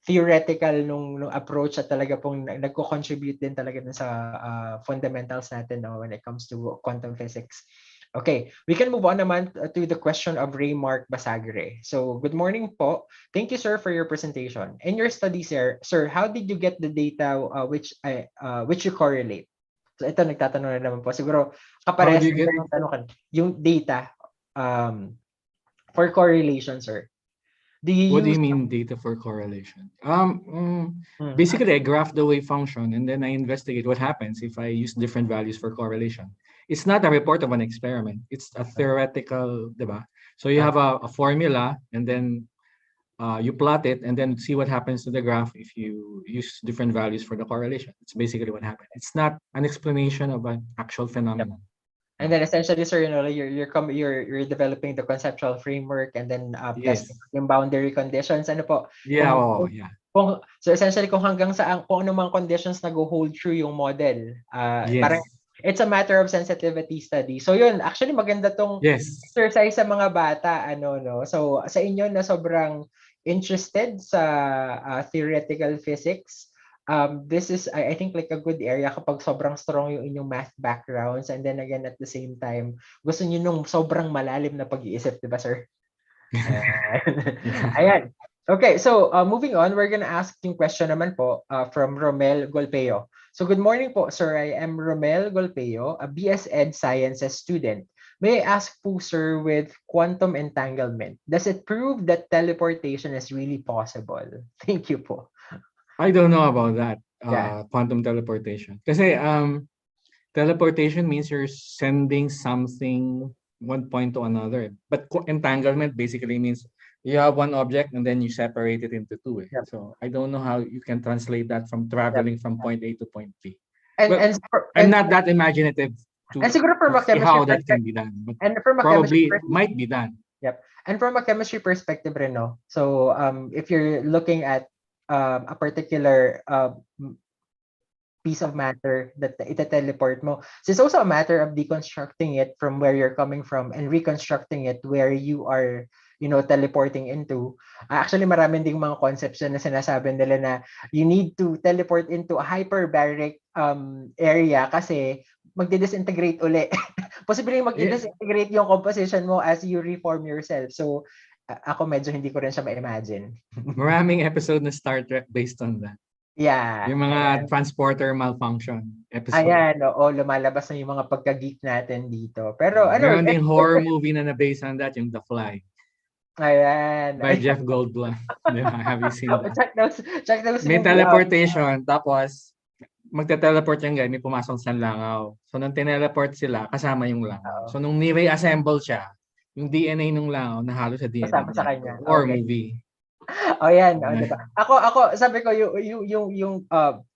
theoretical nung approach at talaga pong nagko-contribute din talaga dun sa fundamentals natin, no, when it comes to quantum physics. Okay, we can move on naman to the question of Raymark Basagre. So, good morning po. Thank you, sir, for your presentation. In your study, sir, how did you get the data which you correlate? So, ito nagtatanong na naman po. Siguro, kaparehas yung tanong yung data for correlation, sir. What do you mean data for correlation? Basically, I graph the wave function and then I investigate what happens if I use different values for correlation. It's not a report of an experiment. It's a theoretical, diba? So you have a formula and then you plot it and then see what happens to the graph if you use different values for the correlation. It's basically what happened. It's not an explanation of an actual phenomenon. And then essentially, sir, you're developing the conceptual framework and then testing yung boundary conditions. Ano po? Yeah, So essentially, kung hanggang saan, kung ano mga conditions nag-hold true yung model. Parang it's a matter of sensitivity study. So yun, actually maganda tong exercise sa mga bata. No? So sa inyo na sobrang interested sa theoretical physics, this is, I think, like a good area kapag sobrang strong yung inyong math backgrounds and then again at the same time gusto niyo nung sobrang malalim na pag-iisip, di ba, sir? Ayan. Okay, so moving on, we're gonna ask yung question naman po from Romel Golpeo. So good morning po, sir. I am Romel Golpeo, a BS Ed Sciences student. May I ask po, sir, with quantum entanglement, does it prove that teleportation is really possible? Thank you po. I don't know about that, quantum teleportation. Kasi teleportation means you're sending something one point to another. But entanglement basically means you have one object and then you separate it into two. So I don't know how you can translate that from traveling from point A to point B. I'm not that imaginative to see how that can be done. But probably it might be done. Yep. And from a chemistry perspective, no? So if you're looking at a particular piece of matter that ita-teleport mo. So it's also a matter of deconstructing it from where you're coming from and reconstructing it where you are, teleporting into. Actually, maraming ding mga concepts na sinasabi nila na you need to teleport into a hyperbaric area kasi magdi-disintegrate uli. Posibleng mag-disintegrate yung composition mo as you reform yourself. So, ako medyo hindi ko rin siya ma-imagine. Maraming episode na Star Trek based on that. Yeah. Yung mga transporter malfunction episode. Ayan, lumalabas na yung mga pagka-geek natin dito. Pero meron ding horror movie na based on that, yung The Fly. Ayan. By Jeff Goldblum. Have you seen that? Check those may teleportation, tapos magte-teleport yung guy, may pumasok sa langaw. So nung tineleport sila, kasama yung langaw. So nung ni-reassemble siya, yung DNA nung langaw nahalo sa DNA. Kasama sa kanya. Or movie. Yan. Diba? Ako sabi ko yung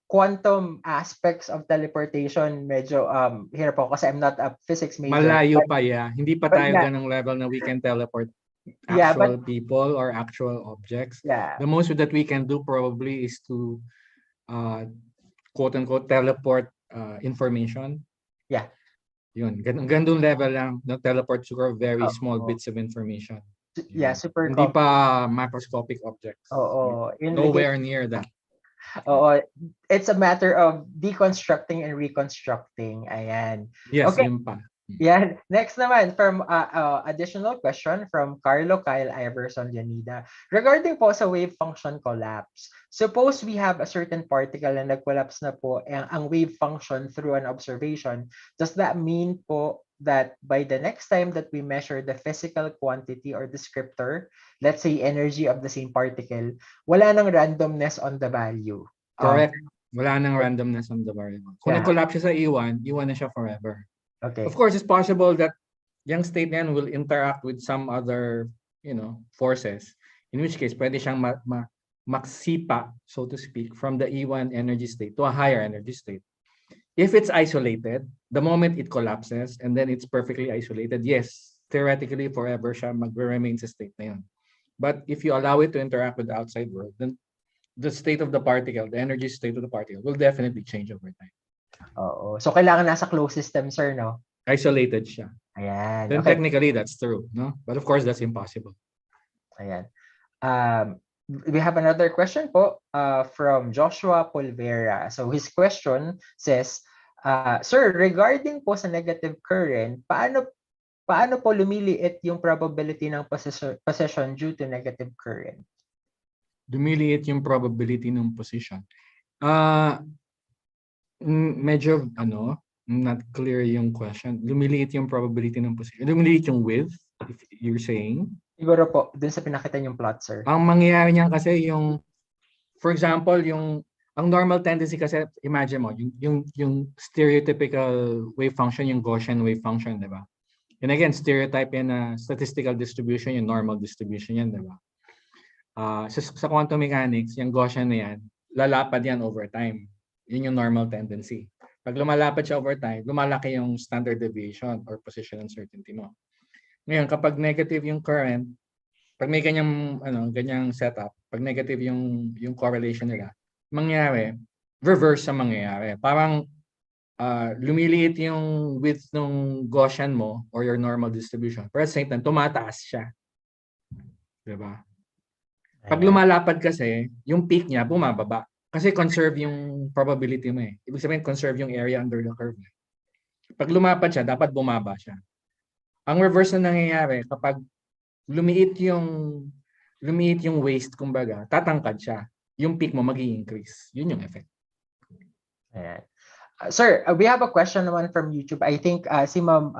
quantum aspects of teleportation medyo hirap ako kasi I'm not a physics major. Malayo pa Hindi pa tayo ganung level na we can teleport actual people or actual objects. The most that we can do probably is to quote-unquote teleport information. Yun. Gandong level lang na teleport siguro very small bits of information. Super hindi pa macroscopic objects. Nowhere near that. It's a matter of deconstructing and reconstructing. Ayan. Yes, yun pa. Yeah. Next naman from additional question from Carlo Kyle Iverson Janida. Regarding po sa wave function collapse, suppose we have a certain particle na nag-collapse na po ang wave function through an observation. Does that mean po that by the next time that we measure the physical quantity or descriptor, let's say energy of the same particle, wala nang randomness on the value? Correct. Wala nang randomness on the variable. Kung nag-collapse siya sa E1, E1 na siya forever. Okay. Of course, it's possible that yung state na yan will interact with some other, forces. In which case, pwede siyang maksipa, so to speak, from the E1 energy state to a higher energy state. If it's isolated, the moment it collapses and then it's perfectly isolated, yes, theoretically forever siya mag-remain sa state na yun. But if you allow it to interact with the outside world, then the state of the particle, the energy state of the particle will definitely change over time. So kailangan nasa closed system, sir, no? Isolated siya. Ayan. Then technically that's true, no? But of course that's impossible. Ayan. we have another question po from Joshua Polvera. So his question says, Sir, regarding po sa negative current, paano po lumiliit yung probability ng position due to negative current? Lumiliit yung probability ng position. Medyo not clear yung question. Lumiliit yung probability ng position. Lumiliit yung width, if you're saying. Siguro po, dun sa pinakita yung plot, sir. Ang mangyayari niyan kasi for example, ang normal tendency kasi, imagine mo, yung stereotypical wave function, yung Gaussian wave function, di ba? And again, stereotype yan na statistical distribution, yung normal distribution yan, di ba? Sa quantum mechanics, yung Gaussian na yan, lalapad yan over time. Yun yung normal tendency. Pag lumalapad siya over time, lumalaki yung standard deviation or position uncertainty mo. Ngayon, kapag negative yung current, pag may ganyang setup, pag negative yung correlation nila, mangyayari, reverse ang mangyayari. Parang lumiliit yung width ng Gaussian mo or your normal distribution. Pero at the same time, tumataas siya. Diba? Pag lumalapad kasi, yung peak niya bumababa. Kasi conserve yung probability mo eh. Ibig sabihin, conserve yung area under the curve. Pag lumapad siya, dapat bumaba siya. Ang reverse na nangyayari, kapag lumiit yung waist, kumbaga, tatangkad siya. Yung peak mo mag-i-increase. Yun yung effect. Ayan. Sir, we have a question naman from YouTube. I think si Ma'am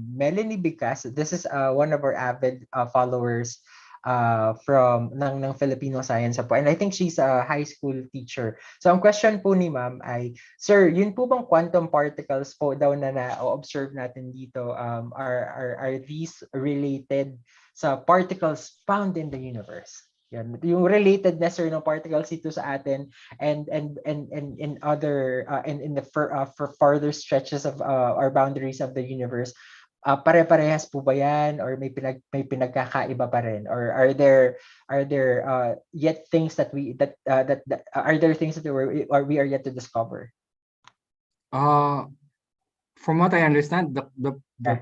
Melanie Bicas, this is one of our avid followers ng Filipino Science Hub. And I think she's a high school teacher. So ang question po ni Ma'am ay, Sir, yun po bang quantum particles po daw na na-observe natin dito, are these related sa particles found in the universe? Yan. Yung relatedness sir ng particles dito sa atin and in other in the for further stretches of our boundaries of the universe, pare-parehas po ba yan or may pinagkakaiba pa rin, or are there yet things that are there things that we are yet to discover? From what I understand, the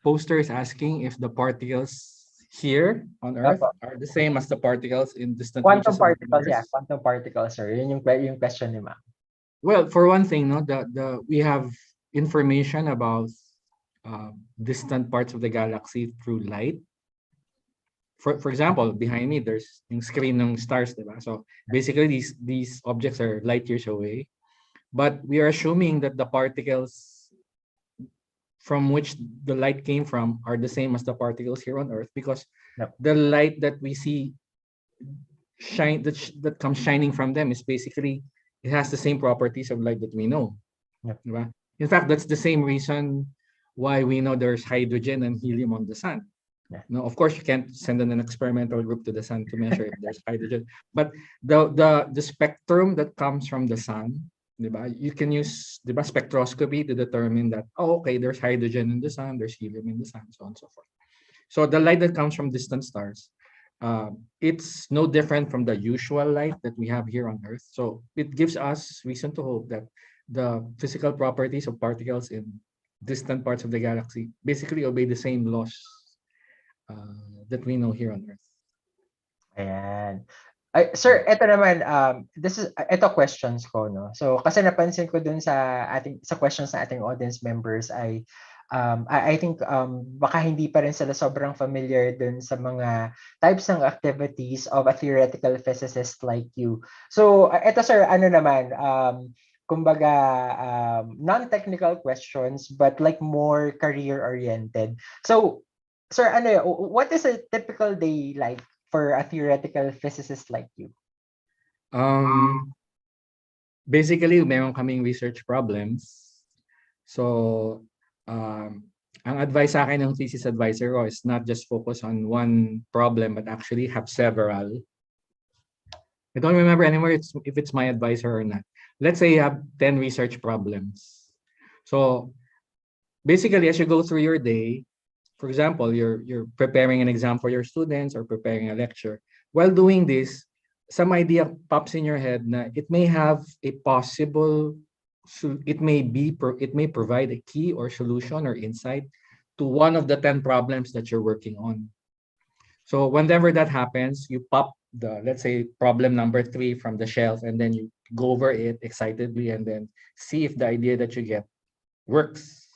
poster is asking if the particles here on Earth are the same as the particles in distant quantum reaches particles. of the universe. Yeah, quantum particles, sir. Yun yung question ni Ma'am. Well, for one thing, we have information about distant parts of the galaxy through light. For example, behind me, there's yung screen ng stars, diba? So basically, these objects are light years away. But we are assuming that the particles from which the light came from are the same as the particles here on Earth, because the light that we see that comes shining from them is basically, it has the same properties of light that we know. Right? In fact, that's the same reason why we know there's hydrogen and helium on the sun. No, of course, you can't send an experimental group to the sun to measure if there's hydrogen, but the spectrum that comes from the sun, diba? You can use spectroscopy to determine that, okay, there's hydrogen in the sun, there's helium in the sun, so on and so forth. So the light that comes from distant stars, it's no different from the usual light that we have here on Earth. So it gives us reason to hope that the physical properties of particles in distant parts of the galaxy basically obey the same laws that we know here on Earth. Ayan. Sir, ito naman, ito questions ko, no? So, kasi napansin ko dun sa questions na ating audience members ay, I think baka hindi pa rin sila sobrang familiar dun sa mga types ng activities of a theoretical physicist like you. So, ito sir, ano naman, kumbaga, non-technical questions, but like more career-oriented. So, sir, what is a typical day like for a theoretical physicist like you? Basically, meron kaming research problems. So, ang advice sa akin ng thesis advisor ko is not just focus on one problem, but actually have several. I don't remember anymore if it's my advisor or not. Let's say you have 10 research problems. So, basically, as you go through your day, for example, you're preparing an exam for your students or preparing a lecture. While doing this, some idea pops in your head na it may have a possible, it may provide a key or solution or insight to one of the 10 problems that you're working on. So whenever that happens, you pop let's say problem number 3 from the shelf, and then you go over it excitedly and then see if the idea that you get works.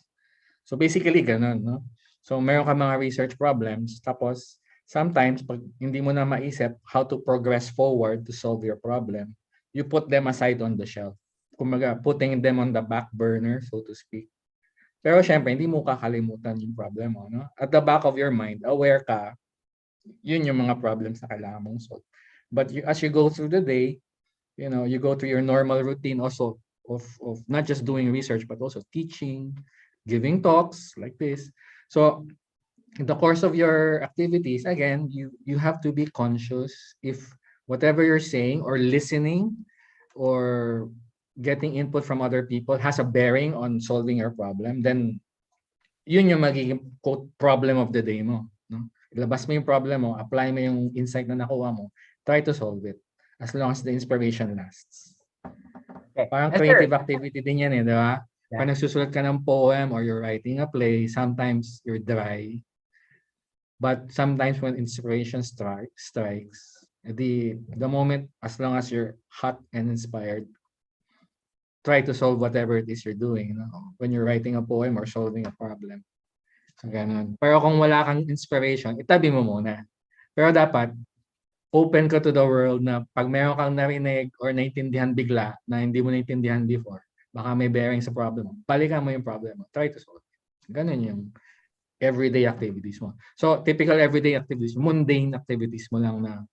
So basically ganun, no? So meron ka mga research problems, tapos sometimes pag hindi mo na maisip how to progress forward to solve your problem, you put them aside on the shelf. Kumbaga, putting them on the back burner, so to speak. Pero syempre, hindi mo kakalimutan yung problem mo, no? At the back of your mind, aware ka, yun yung mga problems na kailangan mong solve. But as you go through the day, you go through your normal routine also of not just doing research, but also teaching, giving talks like this. So in the course of your activities, again, you have to be conscious if whatever you're saying or listening or getting input from other people has a bearing on solving your problem, then yun yung magiging quote problem of the day mo, no? Ilabas mo yung problem mo, apply mo yung insight na nakuha mo, try to solve it as long as the inspiration lasts. Okay. Parang Yes, creative sir. activity din yan, di ba? Yeah. Pag nagsusulat ka ng poem or you're writing a play, sometimes you're dry. But sometimes when inspiration strikes, the moment, as long as you're hot and inspired, try to solve whatever it is you're doing, when you're writing a poem or solving a problem. So, ganun. Pero kung wala kang inspiration, itabi mo muna. Pero dapat, open ka to the world na pag meron kang narinig or naintindihan bigla na hindi mo naintindihan before, baka may bearing sa problem mo, balikan mo yung problem mo. Try to solve it. Ganun yung everyday activities mo. So, typical everyday activities, mundane activities mo lang na,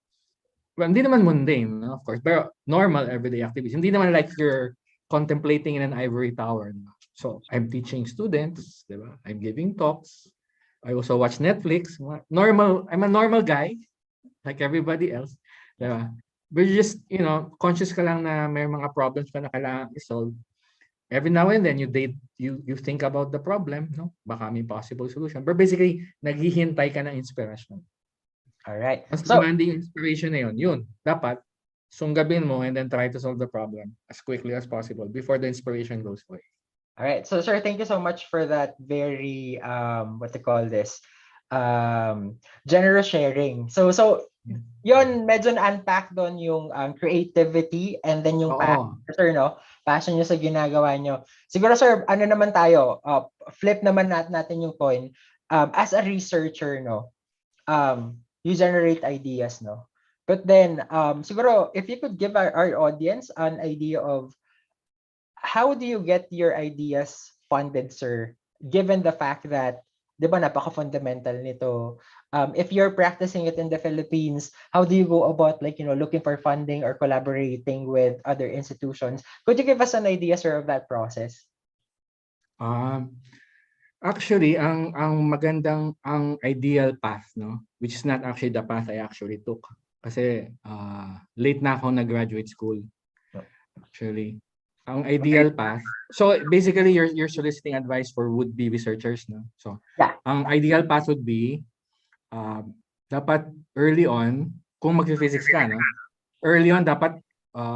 well, hindi naman mundane, no? Of course, pero normal everyday activities. Hindi naman like you're contemplating in an ivory tower. So, I'm teaching students, diba? I'm giving talks. I also watch Netflix. Normal, I'm a normal guy, like everybody else. Diba? But just, conscious ka lang na may mga problems ka na kailangan i-solve. Every now and then, you think about the problem, no? Baka may possible solution. But basically, naghihintay ka ng inspiration. All right. Mas So, demanding inspiration na yun. Dapat, sunggabin mo and then try to solve the problem as quickly as possible before the inspiration goes away. all right. So, sir, thank you so much for that very what to call this, generous sharing. So yun, medyo na-unpack doon yung creativity and then yung passion, sir, no? Passion nyo sa ginagawa nyo. Siguro, sir, ano naman tayo, flip naman natin yung coin. As a researcher, no, you generate ideas, no? But then, siguro, if you could give our audience an idea of how do you get your ideas funded, sir? Given the fact that, di ba, napaka-fundamental nito. If you're practicing it in the Philippines, how do you go about, looking for funding or collaborating with other institutions? Could you give us an idea, sir, of that process? Actually, ang ideal path, no, which is not actually the path I actually took. Kasi late na ako nag-graduate school. Actually, ang ideal path. So basically, you're soliciting advice for would-be researchers, no? So, yeah. Ang ideal path would be dapat early on, kung mag-physics ka, no? Early on, dapat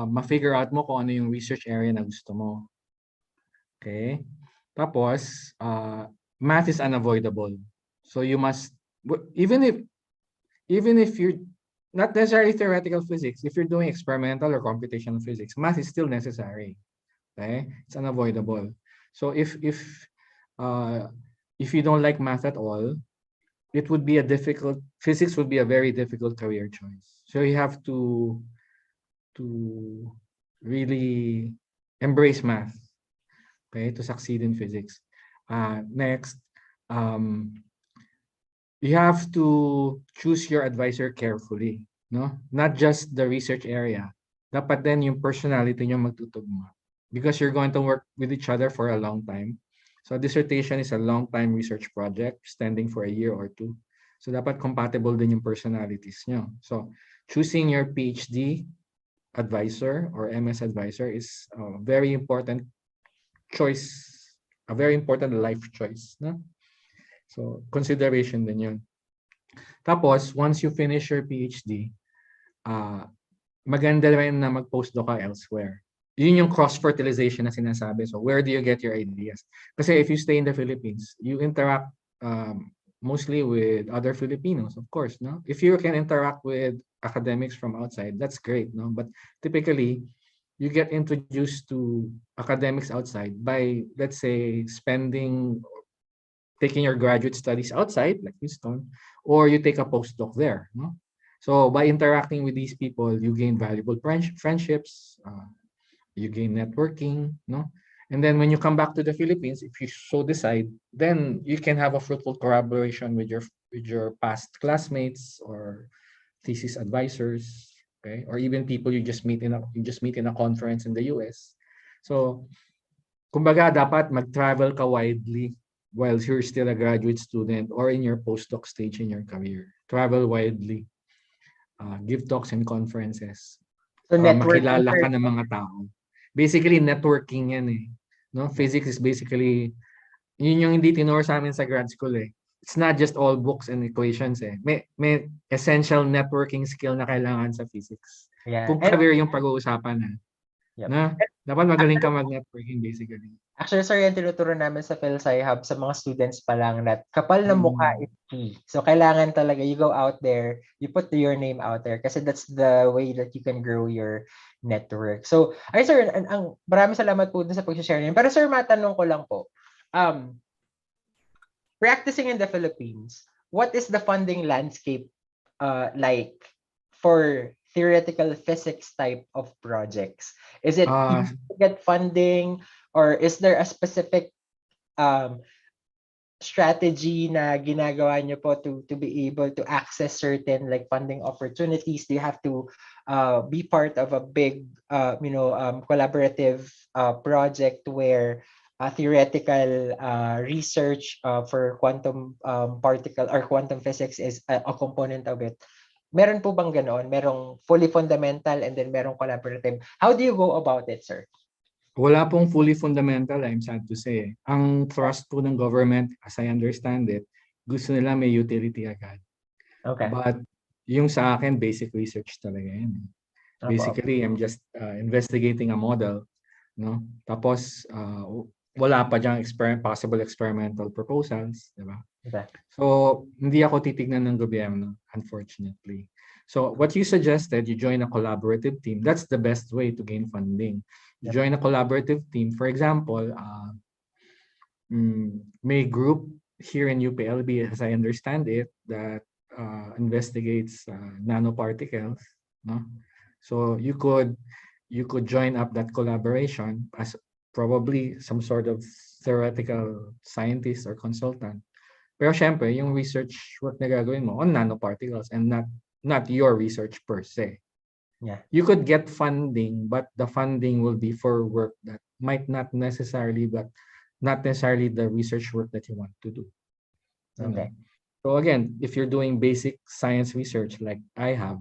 ma-figure out mo kung ano yung research area na gusto mo. Okay? Tapos, math is unavoidable. So you must, even if you're not necessarily theoretical physics, if you're doing experimental or computational physics, math is still necessary. Okay? It's unavoidable. So if you don't like math at all, physics would be a very difficult career choice. So you have to really embrace math, okay, to succeed in physics. Next, you have to choose your advisor carefully, no? Not just the research area. Dapat din yung personality nyo magtutugma, because you're going to work with each other for a long time. So a dissertation is a long time research project extending for a year or two. So dapat compatible din yung personalities nyo. So choosing your PhD advisor or MS advisor is a very important choice, a very important life choice, no? So consideration din yun. Tapos once you finish your PhD, maganda rin na mag-postdoc ka elsewhere. Yun yung cross-fertilization na sinasabi. So where do you get your ideas? Kasi if you stay in the Philippines, you interact mostly with other Filipinos, of course, no? If you can interact with academics from outside, that's great, no? But typically, you get introduced to academics outside by, let's say, taking your graduate studies outside, like Houston, or you take a postdoc there, no? So by interacting with these people, you gain valuable friendships, you gain networking, no? And then when you come back to the Philippines, if you so decide, then you can have a fruitful collaboration with your past classmates or thesis advisors, okay? Or even people you just meet in a conference in the US. So, kumbaga dapat mag-travel ka widely while you're still a graduate student or in your postdoc stage in your career. Travel widely. Give talks and conferences So para networking, makilala sir. ka ng mga tao. Basically, networking yan eh. No? Physics is basically, yun yung hindi tinuro sa amin sa grad school eh. It's not just all books and equations eh. May essential networking skill na kailangan sa physics. Yeah. Kung And, career yung pag-uusapan na. yep. Na? Dapat magaling ka mag-networking basically. Actually, sir, yan tinuturo namin sa Phil Sci Hub sa mga students pa lang na kapal na mukha is key. So, kailangan talaga you go out there, you put your name out there kasi that's the way that you can grow your network. So, ay sir, maraming salamat po dun sa pag-share niyo. Pero sir, matanong ko lang po, practicing in the Philippines, what is the funding landscape like for theoretical physics type of projects? Is it easy to get funding? Or is there a specific strategy na ginagawa nyo po to be able to access certain like funding opportunities? Do you have to be part of a big collaborative project where theoretical research for quantum particle or quantum physics is a component of it? Meron po bang ganoon? Merong fully fundamental and then merong collaborative. How do you go about it, sir? Wala pong fully fundamental, I'm sad to say. Ang thrust po ng government, as I understand it, gusto nila may utility agad. Okay. But yung sa akin, basic research talaga yan. Basically, I'm just investigating a model, no? Tapos wala pa diyang possible experimental proposals, di ba? Okay. So hindi ako titignan ng gobyerno, unfortunately. So what you suggested, you join a collaborative team. That's the best way to gain funding. You join a collaborative team. For example, may group here in UPLB, as I understand it, that investigates nanoparticles. No? So you could join up that collaboration as probably some sort of theoretical scientist or consultant. Pero syempre, yung research work na gagawin mo on nanoparticles and not your research per se. Yeah. You could get funding, but the funding will be for work that might not necessarily the research work that you want to do. Okay. So again, if you're doing basic science research like I have,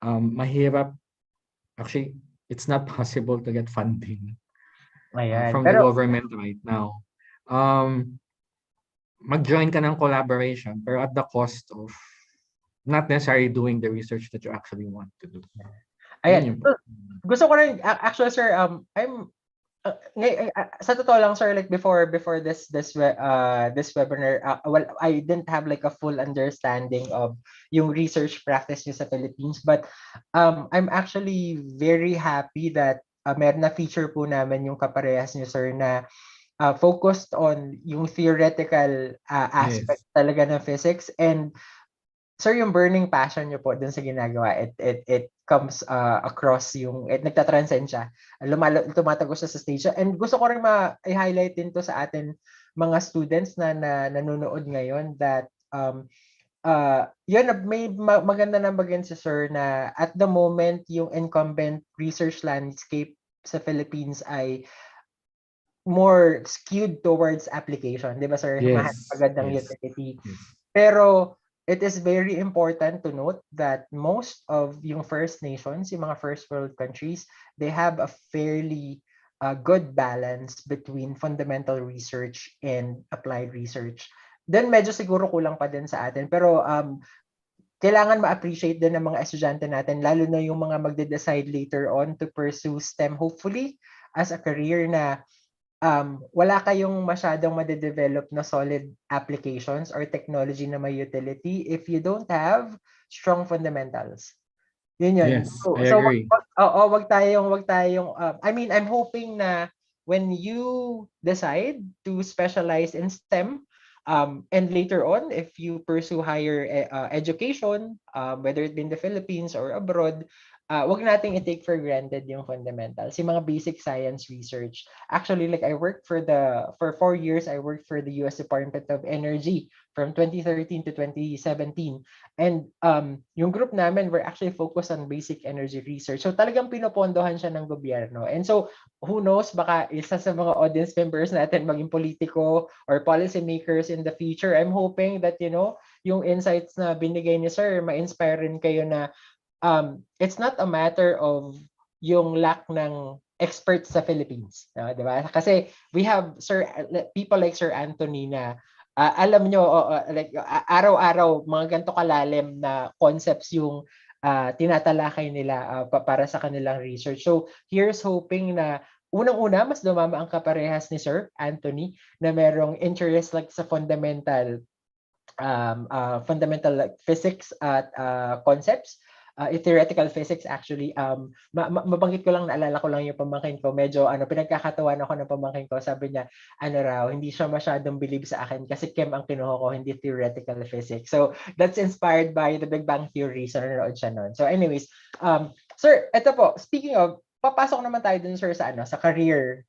mahirap. Actually, it's not possible to get funding from the government right now. Mag-join ka ng collaboration, pero at the cost of not necessarily doing the research that you actually want to do. Ayan. Gusto ko rin, actually sir, sa totoo lang sir, like before this webinar, well, I didn't have like a full understanding of yung research practice niyo sa Philippines, but I'm actually very happy that meron na feature po namin yung kaparehas niyo sir na focused on yung theoretical aspect talaga ng physics. And sir, yung burning passion niyo po dun sa ginagawa, it comes across yung, nagtatranscend siya. Tumatagos siya sa stage. And gusto ko rin i-highlight din to sa atin mga students na nanonood ngayon that yun, may maganda na bagay si sir na at the moment yung incumbent research landscape sa Philippines ay more skewed towards application. Di ba sir? Magandang utility. Pero it is very important to note that most of yung First Nations, yung mga first world countries, they have a fairly good balance between fundamental research and applied research. Then medyo siguro kulang pa din sa atin. Pero kailangan ma-appreciate din ng mga estudyante natin, lalo na yung mga magde-decide later on to pursue STEM, hopefully, as a career na wala kayong masyadong madedevelop na solid applications or technology na may utility if you don't have strong fundamentals. Yun yun. Yes, I So agree. wag tayong I mean, I'm hoping na when you decide to specialize in STEM, and later on, if you pursue higher education, whether it be in the Philippines or abroad, wag nating i-take for granted yung fundamentals, yung mga basic science research. Actually, like I worked for 4 years, I worked for the US Department of Energy from 2013 to 2017. And yung group namin, we're actually focused on basic energy research. So talagang pinopondohan siya ng gobyerno. And so, who knows, baka isa sa mga audience members natin maging politiko or policy makers in the future. I'm hoping that, yung insights na binigay ni Sir, ma-inspire rin kayo na it's not a matter of yung lack ng experts sa Philippines. Diba? Kasi we have people like Sir Anthony na alam nyo, araw-araw, mga ganito kalalim na concepts yung tinatalakay nila para sa kanilang research. So, here's hoping na unang-una, mas dumama ang kaparehas ni Sir Anthony na merong interest like sa fundamental like physics at concepts. Theoretical physics actually. Mabanggit ko lang, naalala ko lang yung pamangkin ko. Medyo pinagkakatawan ako ng pamangkin ko. Sabi niya, hindi siya masyadong believe sa akin kasi chem ang kinuha ko, hindi theoretical physics. So that's inspired by the Big Bang Theory. So nanonood siya nun. So anyways, Sir, ito po, speaking of, papasok naman tayo dun, Sir, sa career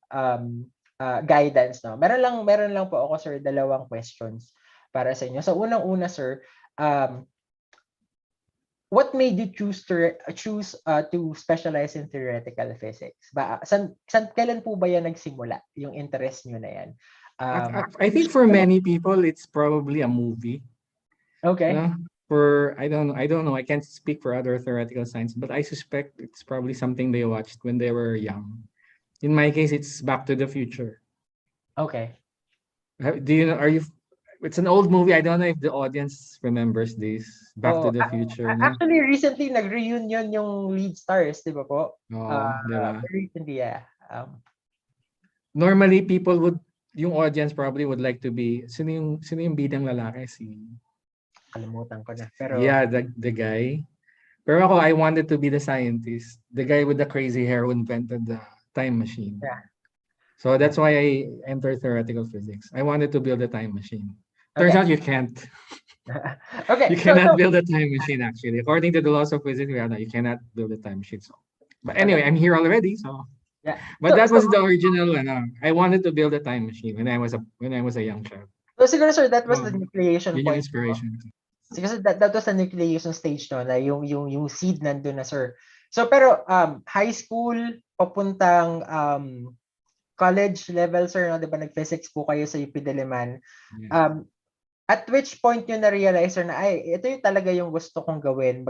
guidance. No? Meron lang po ako, Sir, 2 questions para sa inyo. So unang-una, Sir, what made you choose to specialize in theoretical physics? Kailan po ba yan nagsimula, yung interest nyo na yan? I think for many people, it's probably a movie. Okay. I don't know. I can't speak for other theoretical science, but I suspect it's probably something they watched when they were young. In my case, it's Back to the Future. Okay. Do you know? It's an old movie. I don't know if the audience remembers this. Back to the Future. Actually, recently, nag-reunion yung lead stars, di ba po? Diba? Recently, yeah. Normally, yung audience probably would like to be, sino yung bidang lalaki? Kalimutan ko na. Pero, yeah, the guy. Pero ako, I wanted to be the scientist. The guy with the crazy hair who invented the time machine. Yeah. So that's why I entered theoretical physics. I wanted to build a time machine. Turns out you can't. Okay. You cannot build a time machine, actually. According to the laws of physics, you cannot build a time machine. So, but anyway, I'm here already. So, yeah. But that was the original. I wanted to build a time machine when I was a young child. So siguro, Sir, that was the nucleation Yun point. yung inspiration. Kasi that was the nucleation stage, no, na yung seed nandun na, Sir. So pero high school papuntang college level, Sir, no, 'di ba nag-physics po kayo sa UP Diliman. Yeah. At which point nyo na-realize, Sir, na ito yung talaga yung gusto kong gawin,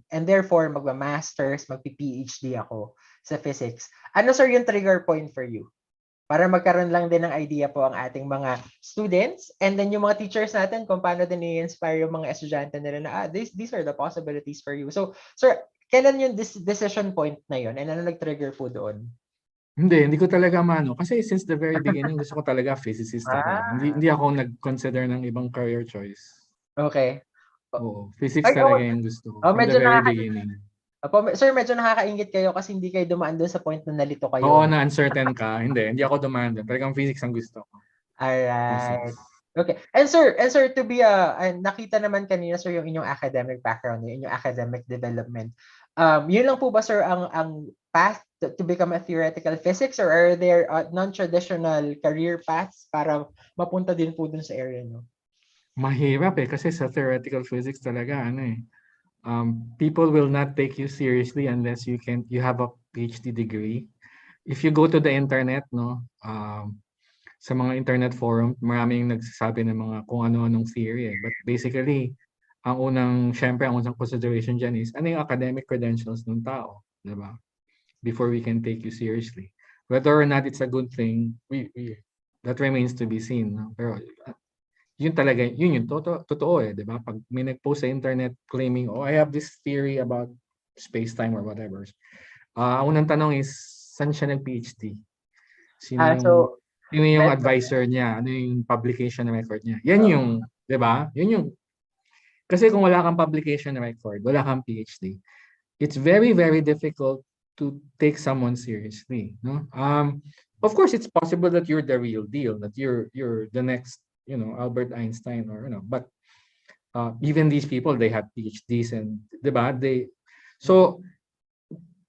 and therefore magma-masters, magpi-PhD ako sa physics. Ano, Sir, yung trigger point for you? Para magkaroon lang din ng idea po ang ating mga students and then yung mga teachers natin kung paano din i-inspire yung mga estudyante nila na these are the possibilities for you. So, Sir, kailan yung decision point na yun and ano nag-trigger po doon? Hindi ko talaga kasi since the very beginning gusto ko talaga physicist ako. Hindi ako nag-consider ng ibang career choice. Okay. Oo, physics talaga yung gusto ko from the very beginning. Sir, medyo nakakaingit kayo kasi hindi kayo dumaan doon sa point na nalito kayo. Oo, na uncertain ka. Hindi ako dumaan doon. Talagang physics ang gusto ko. Alright. Okay. And sir, to be nakita naman kanina, Sir, yung inyong academic background, yung inyong academic development. Yun lang po ba, Sir, ang path to become a theoretical physics, or are there non-traditional career paths para mapunta din po dun sa area nyo? Mahirap kasi sa theoretical physics talaga people will not take you seriously unless you have a PhD degree. If you go to the internet, sa mga internet forum, maraming nagsasabi ng mga kung ano-anong theory. But basically, ang unang consideration dyan is ano yung academic credentials ng tao, diba? Before we can take you seriously. Whether or not it's a good thing, that remains to be seen. No? Pero yun yung totoo diba? Pag may nag-post sa internet claiming, I have this theory about space-time or whatever. Unang tanong is, saan siya nag-PhD? Sino yung advisor niya? Ano yung publication record niya? Yan yung, diba? Yun yung, kasi kung wala kang publication record, wala kang PhD, it's very, very difficult to take someone seriously. No? Of course, it's possible that you're the real deal, that you're the next, Albert Einstein or but even these people, they have PhDs and, diba? So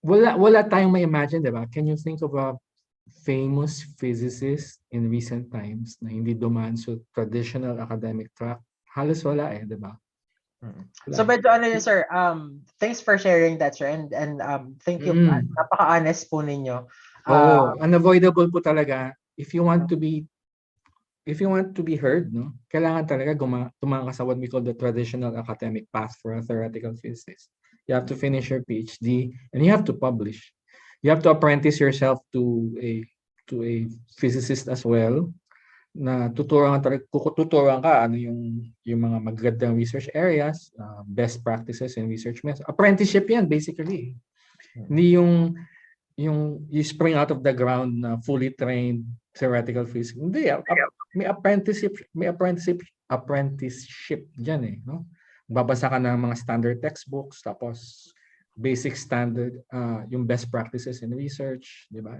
wala tayong ma-imagine, diba? Can you think of a famous physicist in recent times na hindi dumaan sa traditional academic track? Halos wala diba? So medyo ano yun, sir, thanks for sharing that, sir, and thank you, napaka-honest po ninyo. Unavoidable po talaga. If you want to be heard, no, kailangan talaga tumakas sa what we call the traditional academic path for a theoretical physicist. You have to finish your PhD and you have to publish. You have to apprentice yourself to a physicist as well, na tuturuan ka ano yung mga magagandang research areas, best practices in research methods. Apprenticeship yan basically. Hindi yung you spring out of the ground na fully trained theoretical physics. Hindi, may apprenticeship diyan no? Babasa ka ng mga standard textbooks, tapos basic standard, yung best practices in research, di ba?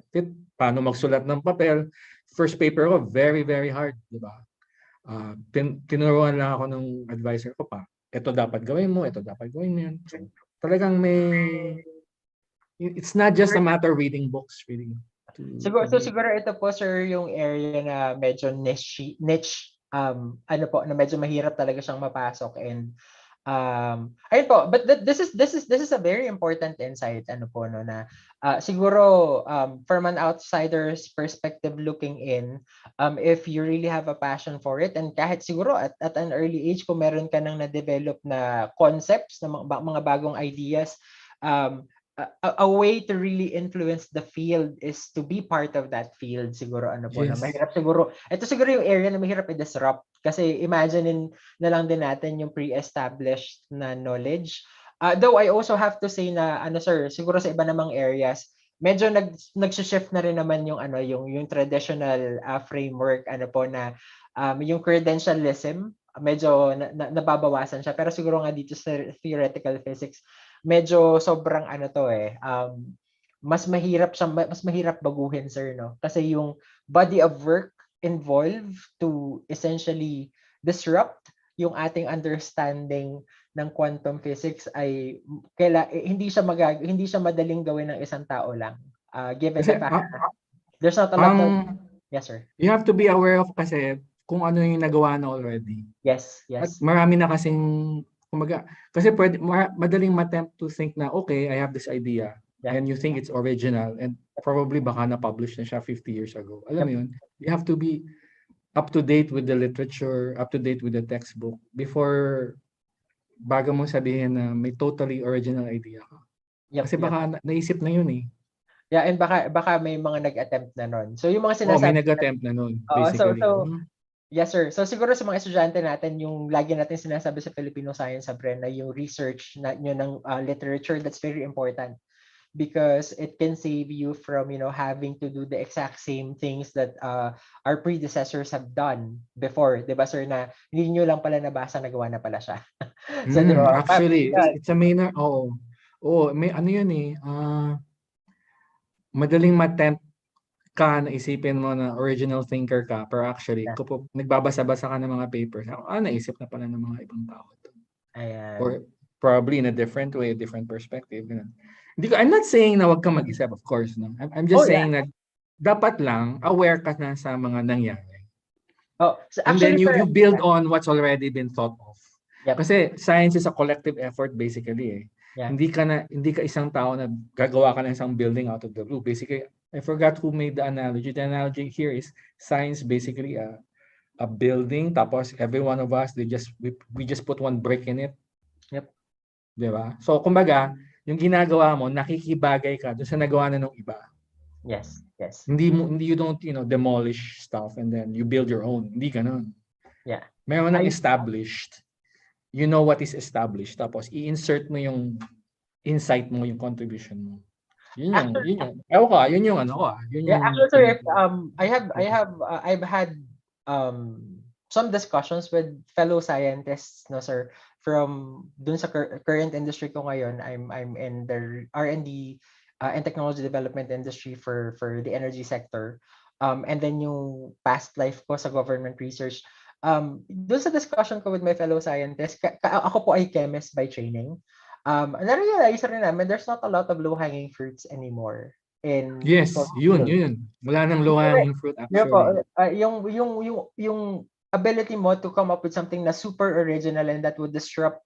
Paano magsulat ng papel. First paper ko, very, very hard, di ba? Tinuruan lang ako ng advisor ko pa. Ito dapat gawin mo, ito dapat gawin mo yan. Talagang it's not just a matter of reading books, really. Siguro ito po, sir, yung area na medyo niche, ano po, na medyo mahirap talaga siyang mapasok, and ayun po, but this is a very important insight, ano po, no, na siguro from an outsider's perspective looking in, if you really have a passion for it, and kahit siguro at an early age, kung meron ka nang na-develop na concepts, na mga bagong ideas, a way to really influence the field is to be part of that field. Siguro ano po, na mahirap siguro. Ito siguro yung area na mahirap i-disrupt, kasi imagine na lang din natin yung pre-established na knowledge. Though I also have to say na ano, sir, siguro sa iba namang areas medyo nag-shift na rin naman yung yung traditional framework, ano po, na yung credentialism medyo nababawasan siya, pero siguro nga dito sa theoretical physics medyo sobrang ano to mas mahirap baguhin, sir, no? Kasi yung body of work involved to essentially disrupt yung ating understanding ng quantum physics ay hindi siya madaling gawin ng isang tao lang. Given the fact there's not a lot of... Yes, sir. You have to be aware of kasi kung ano yung nagawa na already. Yes. At marami na kasing kasi madaling ma-attempt to think na, okay, I have this idea, and you think it's original, and probably baka na-publish na siya 50 years ago. Alam mo yun? You have to be up to date with the literature, up to date with the textbook, before bago mo sabihin na may totally original idea ka. Kasi baka naisip na yun eh. Yeah, and baka may mga nag-attempt na nun. So yung mga sinasabi... may nag-attempt na nun, basically. Yes, sir. So siguro sa mga estudyante natin, yung lagi natin sinasabi sa Filipino Science Hub na yung research ng literature, that's very important, because it can save you from having to do the exact same things that our predecessors have done before, 'di ba, sir, na hindi nyo lang pala nabasa, nagawa na pala siya. So, diba? Actually, it's a main may ano yun madaling ma-tempt ka na isipin mo na original thinker ka, pero actually, kung nagbabasa-basa ka ng mga papers, naisip na pala ng mga ibang tao. Ayan. Or probably in a different way, a different perspective. I'm not saying na wag kang mag-isip, of course. No? I'm just saying that dapat lang aware ka na sa mga nangyari. So and then you build on what's already been thought of. Yep. Kasi science is a collective effort basically. Hindi ka isang tao na gagawa ka ng isang building out of the blue. Basically, I forgot who made the analogy. The analogy here is science basically a building, tapos every one of us we just put one brick in it. Yep. Diba? So kumbaga, yung ginagawa mo, nakikibagay ka doon sa nagawa na ng iba. Yes. Hindi you don't demolish stuff and then you build your own. Hindi ganun. Yeah. Meron na established. You know what is established, tapos i-insert mo yung insight mo, yung contribution mo. Yun yung ano ko. Actually, sir, I've had some discussions with fellow scientists, no, sir, from dun sa current industry ko ngayon. I'm in the R&D and technology development industry for the energy sector. And then yung past life ko sa government research. Dun sa discussion ko with my fellow scientists, ako po ay chemist by training. Na-realize rin namin there's not a lot of low-hanging fruits anymore. Yes, yun. Wala nang low-hanging fruit Yeah po, actually. yung ability mo to come up with something na super original and that would disrupt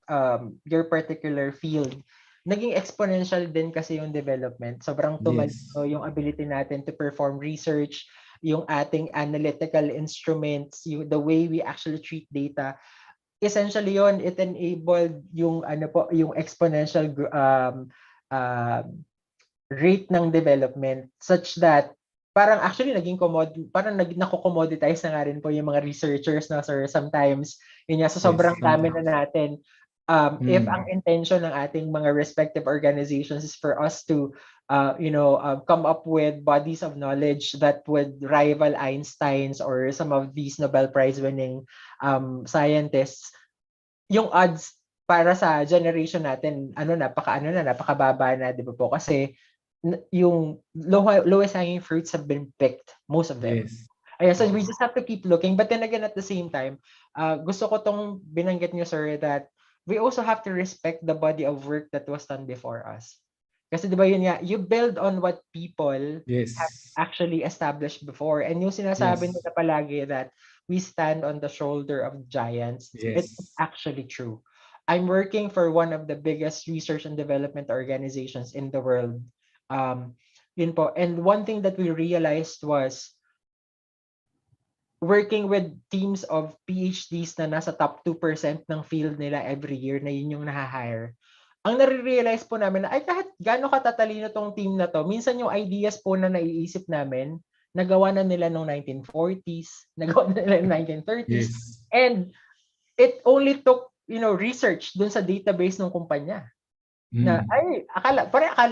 your particular field, naging exponential din kasi yung development. Sobrang tumalino yung ability natin to perform research, yung ating analytical instruments, the way we actually treat data. Essentially yon, it enabled yung yung exponential rate ng development such that parang actually naging nako-commoditize na nga rin po yung mga researchers na sir sometimes yun nga, so sobrang dami na natin. If ang intention ng ating mga respective organizations is for us to come up with bodies of knowledge that would rival Einstein's or some of these Nobel Prize winning scientists, yung odds para sa generation natin napakababa na, di ba po, kasi yung lowest hanging fruits have been picked, most of them. Ayan, so we just have to keep looking, but then again at the same time, gusto ko tong binanggit niyo sir that we also have to respect the body of work that was done before us. Kasi di ba yun nga, you build on what people have actually established before. And yung sinasabi nila palagi that we stand on the shoulder of giants, it's actually true. I'm working for one of the biggest research and development organizations in the world. Yun po. And one thing that we realized was working with teams of PhDs na nasa top 2% ng field nila every year na yun yung naha-hire. Ang nare-realize po namin na ay kahit gaano katatalino tong team na to, minsan yung ideas po na naiisip namin, nagawa na nila noong 1940s, nagawa na nila noong 1930s. And it only took, research dun sa database ng kumpanya. Na akala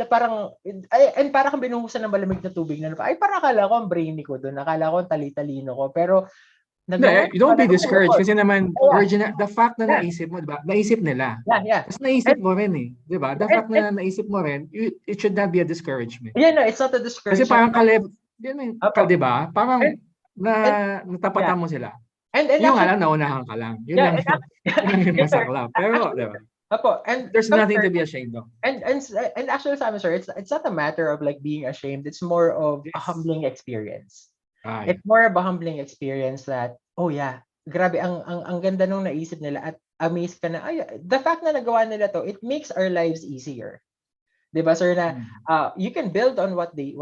parang kang binuhusan ng malamig na tubig na parang akala ko ang brainy ko doon, akala ko ang tali-talino ko, pero you don't be discouraged kasi naman original, the fact na naisip mo, diba? Naisip nila. Tapos naisip mo rin eh, diba? The fact na naisip mo rin, it should not be a discouragement. Yeah, no, it's not a discouragement. Kasi parang diba? Parang natapatan mo sila. Yung nga lang, naunahan ka lang. Yun lang yung masaklap. Pero, diba? And there's nothing to be ashamed of. And actually, Simon, sir, it's not a matter of like being ashamed. It's more of a humbling experience. It's more of a humbling experience that, oh yeah, grabe, ang ganda nung naisip nila at amazed ka na, the fact na nagawa nila to, it makes our lives easier. Diba, sir, na you can build on what they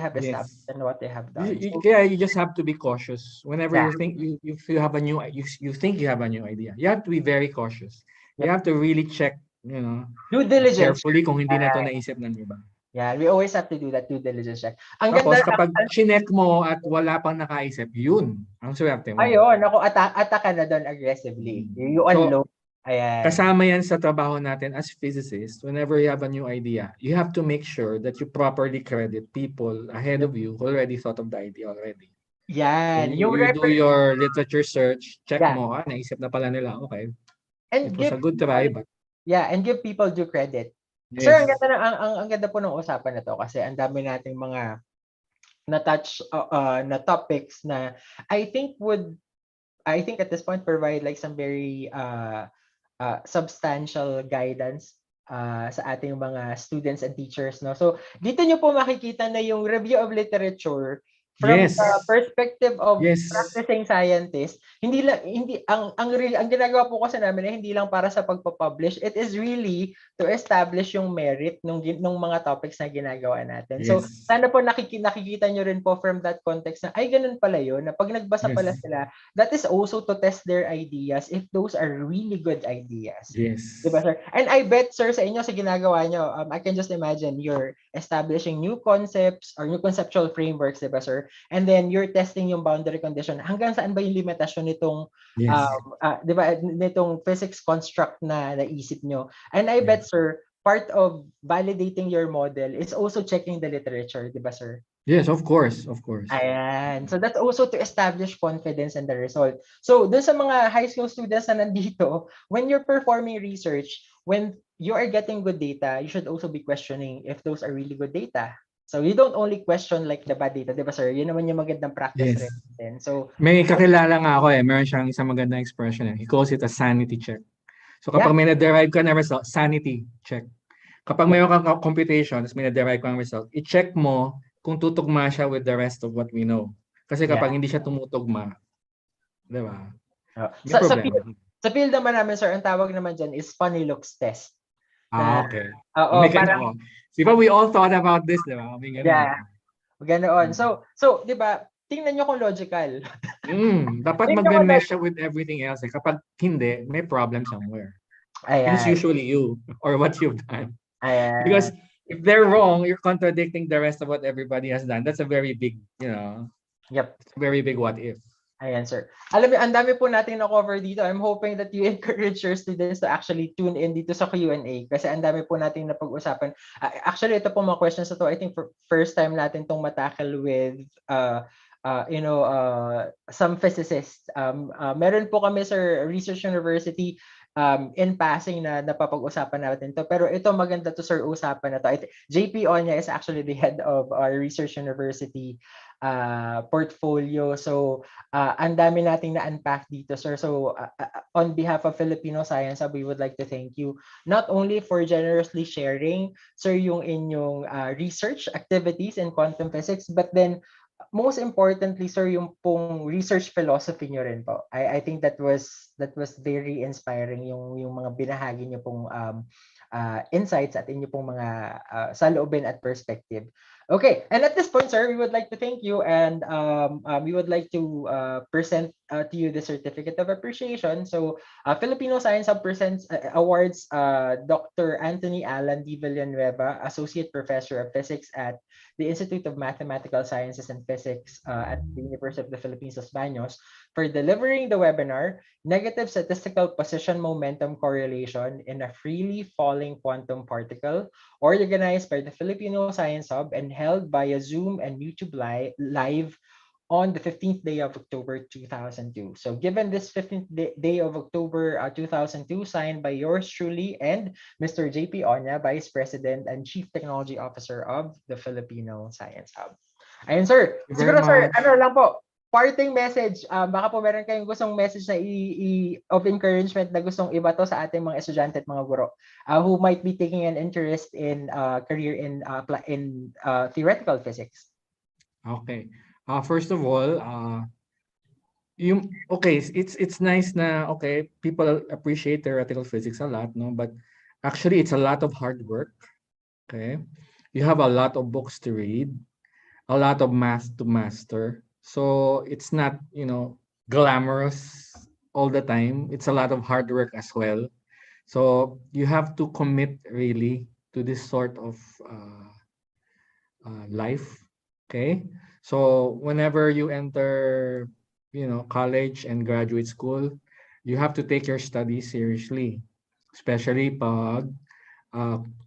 have established and what they have done. You just have to be cautious whenever you think you have a new idea. You have to be very cautious. You have to really check, due diligence carefully kung hindi na to naisip ng iba. Yeah, we always have to do that due diligence check. Tapos kapag chinek mo at wala pang nakaisip, yun ang swerte mo. Ayun, ako ataka na doon aggressively. You unload. Ayan. Kasama yan sa trabaho natin as physicists. Whenever you have a new idea, you have to make sure that you properly credit people ahead of you who already thought of the idea already. Yan. You do your literature search, check mo, naisip na pala nila, okay. And it was a good try, but and give people due credit. Yes. Sir, ang ganda po ng usapan na to kasi ang dami nating mga na-touch na topics na I think at this point provide like some very substantial guidance sa ating mga students and teachers, no. So dito nyo po makikita na yung review of literature from the perspective of practicing scientists. Hindi ang ginagawa po kasi namin ay hindi lang para sa pagpa-publish. It is really to establish yung merit ng mga topics na ginagawa natin. So sana po nakikita nyo rin po from that context na ay ganun pala yun, na pag nagbasa pala sila, that is also to test their ideas if those are really good ideas. Diba, sir? And I bet, sir, sa inyo sa ginagawa nyo, I can just imagine you're establishing new concepts or new conceptual frameworks, diba, sir? And then you're testing yung boundary condition. Hanggang saan ba yung limitasyon nitong diba, nitong physics construct na naisip nyo? And I bet, sir, part of validating your model is also checking the literature, diba, sir? Yes, of course, of course. Ayan. So that's also to establish confidence in the result. So dun sa mga high school students na nandito, when you're performing research, when you are getting good data, you should also be questioning if those are really good data. So you don't only question like the bad data, di ba sir? Yun naman yung magandang practice Yes. rin din. So May kakilala nga ako meron siyang isang magandang expression He calls it a sanity check. So yeah, kapag may na-derive ka na result, sanity check. Kapag yeah, mayroon kang computation, tapos may na-derive kang result, i-check mo kung tutugma siya with the rest of what we know. Kasi yeah. kapag hindi siya tumutugma, di ba? May Sa problema. sa field naman namin sir, ang tawag naman dyan is funny looks test. Okay. Oo, May parang Di ba we all thought about this, di ba? May ganun, yeah, ganoon. Mm. So 'di ba? Tingnan niyo kung logical. Dapat Tingnan ko magme-mesh siya with everything else. Kapag hindi, may problem somewhere. And it's Ayan. usually you or what you've done. Ayan. Because if they're wrong, you're contradicting the rest of what everybody has done. That's a very big, Yep. very big what if. Ayan, sir. Alam mo, ang dami po natin na-cover dito. I'm hoping that you encourage your students to actually tune in dito sa Q&A kasi ang dami po natin na pag-usapan. Actually, ito po mga questions na to, I think for first time natin tong matackle with some physicists. Meron po kami, sir, Research University in passing na napapag-usapan natin to. Pero ito maganda to, sir, usapan na to. JP Onya is actually the head of our Research University portfolio. So, ang dami nating na-unpack dito, sir. So, on behalf of Filipino Science Hub, we would like to thank you not only for generously sharing, sir, yung inyong research activities in quantum physics, but then most importantly, sir, yung pong research philosophy nyo rin po. I think that was very inspiring yung mga binahagi niyo pong insights at inyo pong mga saloobin at perspective. Okay, and at this point, sir, we would like to thank you and we would like to present to you the certificate of appreciation. So, Filipino Science Hub presents awards Dr. Anthony Alan D. Villanueva, Associate Professor of Physics at the Institute of Mathematical Sciences and Physics at the University of the Philippines, Banos, for delivering the webinar, Negative Statistical Position Momentum Correlation in a Freely Falling Quantum Particle, organized by the Filipino Science Hub and held via Zoom and YouTube live on the 15th day of October 2002. So given this 15th day of October 2002, signed by yours truly and Mr. JP Onya, Vice President and Chief Technology Officer of the Filipino Science Hub. Ayun, sir. Thank you Siguro, very sir, much. ano lang po, parting message, baka po meron kayong gustong message na of encouragement na gustong ibato sa ating mga estudyante at mga guro who might be taking an interest in career in theoretical physics. Okay. First of all, it's nice na people appreciate theoretical physics a lot, no? But actually, it's a lot of hard work. Okay, you have a lot of books to read, a lot of math to master. So it's not, glamorous all the time. It's a lot of hard work as well. So you have to commit really to this sort of life. Okay, so whenever you enter, college and graduate school, you have to take your studies seriously, especially pag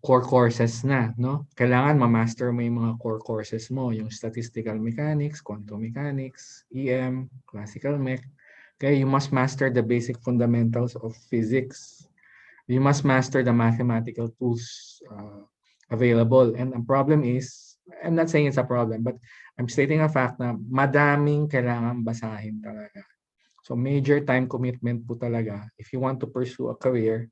core courses na, no? Kailangan ma-master mo yung mga core courses mo, yung statistical mechanics, quantum mechanics, EM, classical mech. Okay, you must master the basic fundamentals of physics. You must master the mathematical tools available. And the problem is, I'm not saying it's a problem, but I'm stating a fact na madaming kailangan basahin talaga. So major time commitment po talaga if you want to pursue a career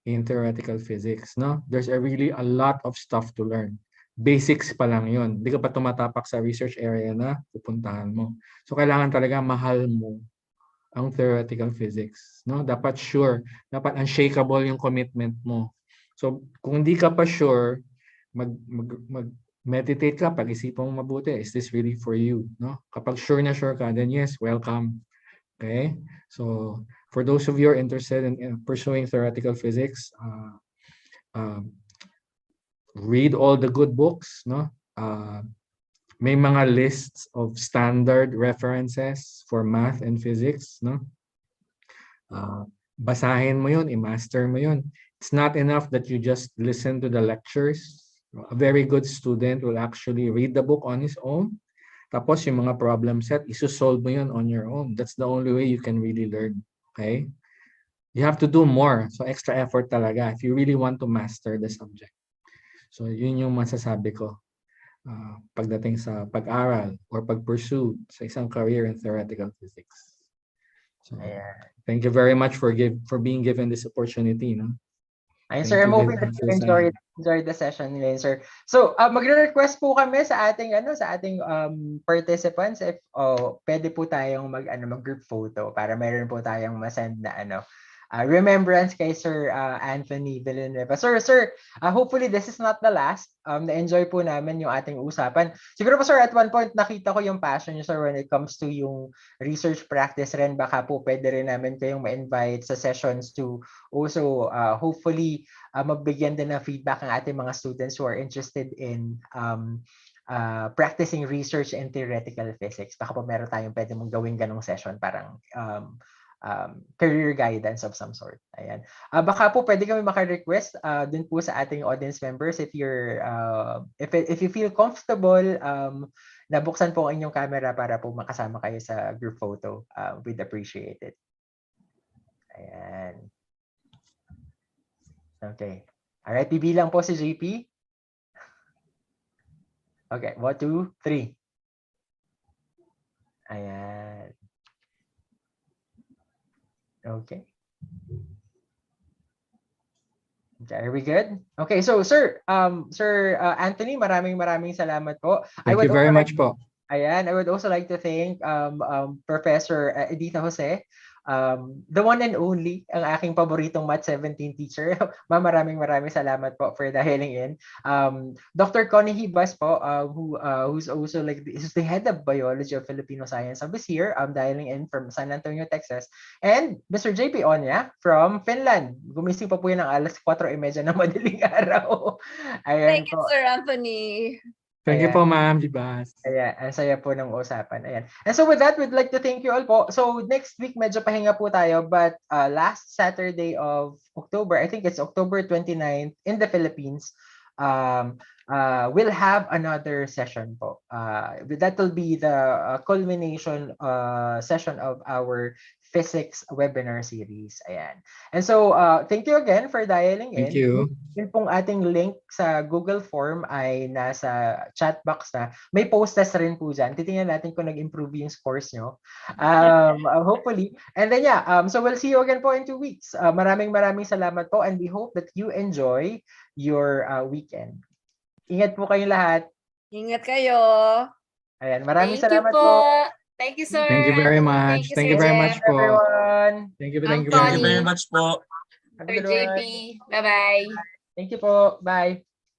in theoretical physics, no? There's really a lot of stuff to learn. Basics pa lang yun. Hindi ka pa tumatapak sa research area na pupuntahan mo. So kailangan talaga mahal mo ang theoretical physics, no? Dapat sure, dapat unshakable yung commitment mo. So kung hindi ka pa sure, meditate ka, pag-isipan mo mabuti, is this really for you, no? Kapag sure na sure ka, then yes, welcome. Okay? So for those of you who are interested in pursuing theoretical physics, read all the good books, no? May mga lists of standard references for math and physics, no? Basahin mo yun, i-master mo yun. It's not enough that you just listen to the lectures, A very good student will actually read the book on his own. Tapos yung mga problem set, isosolve mo yun on your own. That's the only way you can really learn. Okay? You have to do more. So extra effort talaga if you really want to master the subject. So yun yung masasabi ko pagdating sa pag-aral or pag-pursue sa isang career in theoretical physics. So thank you very much for being given this opportunity. No? Ayun, Thank sir, I'm you, hoping that you enjoyed the session ngayon, sir. So, magre-request po kami sa ating participants if pwede po tayong mag-group photo para meron po tayong masend na remembrance kay Sir Anthony Villanueva. Sir, hopefully this is not the last. Na-enjoy po namin yung ating usapan. Siguro po, sir, at one point nakita ko yung passion niyo, sir, when it comes to yung research practice rin. Baka po pwede rin namin kayong ma-invite sa sessions to also hopefully magbigyan din ng feedback ang ating mga students who are interested in practicing research in theoretical physics. Baka po meron tayong pwede mong gawing ganong session, parang career guidance of some sort. Ayan. Baka po pwede kami maka-request dun po sa ating audience members if you're if you feel comfortable nabuksan po ang inyong camera para po makasama kayo sa group photo. We'd appreciate it. Ayan. Okay. Alright, bibilang po si JP. Okay, 1, 2, 3. Ayan. Okay. Are we good? Okay, so Sir Anthony, maraming salamat po. Thank you very much po. Ayan, I would also like to thank Professor Edita Jose, the one and only, ang aking paboritong Math 17 teacher. Ma'am, maraming salamat po for dialing in. Dr. Connie Hibas po, who's also is the head of biology of Filipino Science Hub is here, dialing in from San Antonio, Texas. And Mr. JP Onya from Finland. Gumising pa po yun ng alas 4:30 ng madaling araw. Ayan. Thank you, Sir Anthony. Thank you po, Ma'am Jibas. Ayan, ang saya po ng usapan. Ayan. And so with that, we'd like to thank you all po. So next week, medyo pahinga po tayo, but last Saturday of October, I think it's October 29th in the Philippines, we'll have another session po. That will be the culmination session of our physics webinar series. Ayan. And so, thank you again for dialing in. Thank you. Yung pong ating link sa Google Form ay nasa chat box na. May post test rin po dyan. Titingnan natin kung nag-improve yung scores nyo. Hopefully. And then so we'll see you again po in 2 weeks. Maraming salamat po, and we hope that you enjoy your weekend. Ingat po kayong lahat. Ingat kayo. Ayan, maraming salamat po. Thank you, sir. Thank you very much. Thank you very much po. Everyone. Thank you Thank you very very much. much po. Have a Sir good one. JP. Bye-bye. Thank you po. Bye.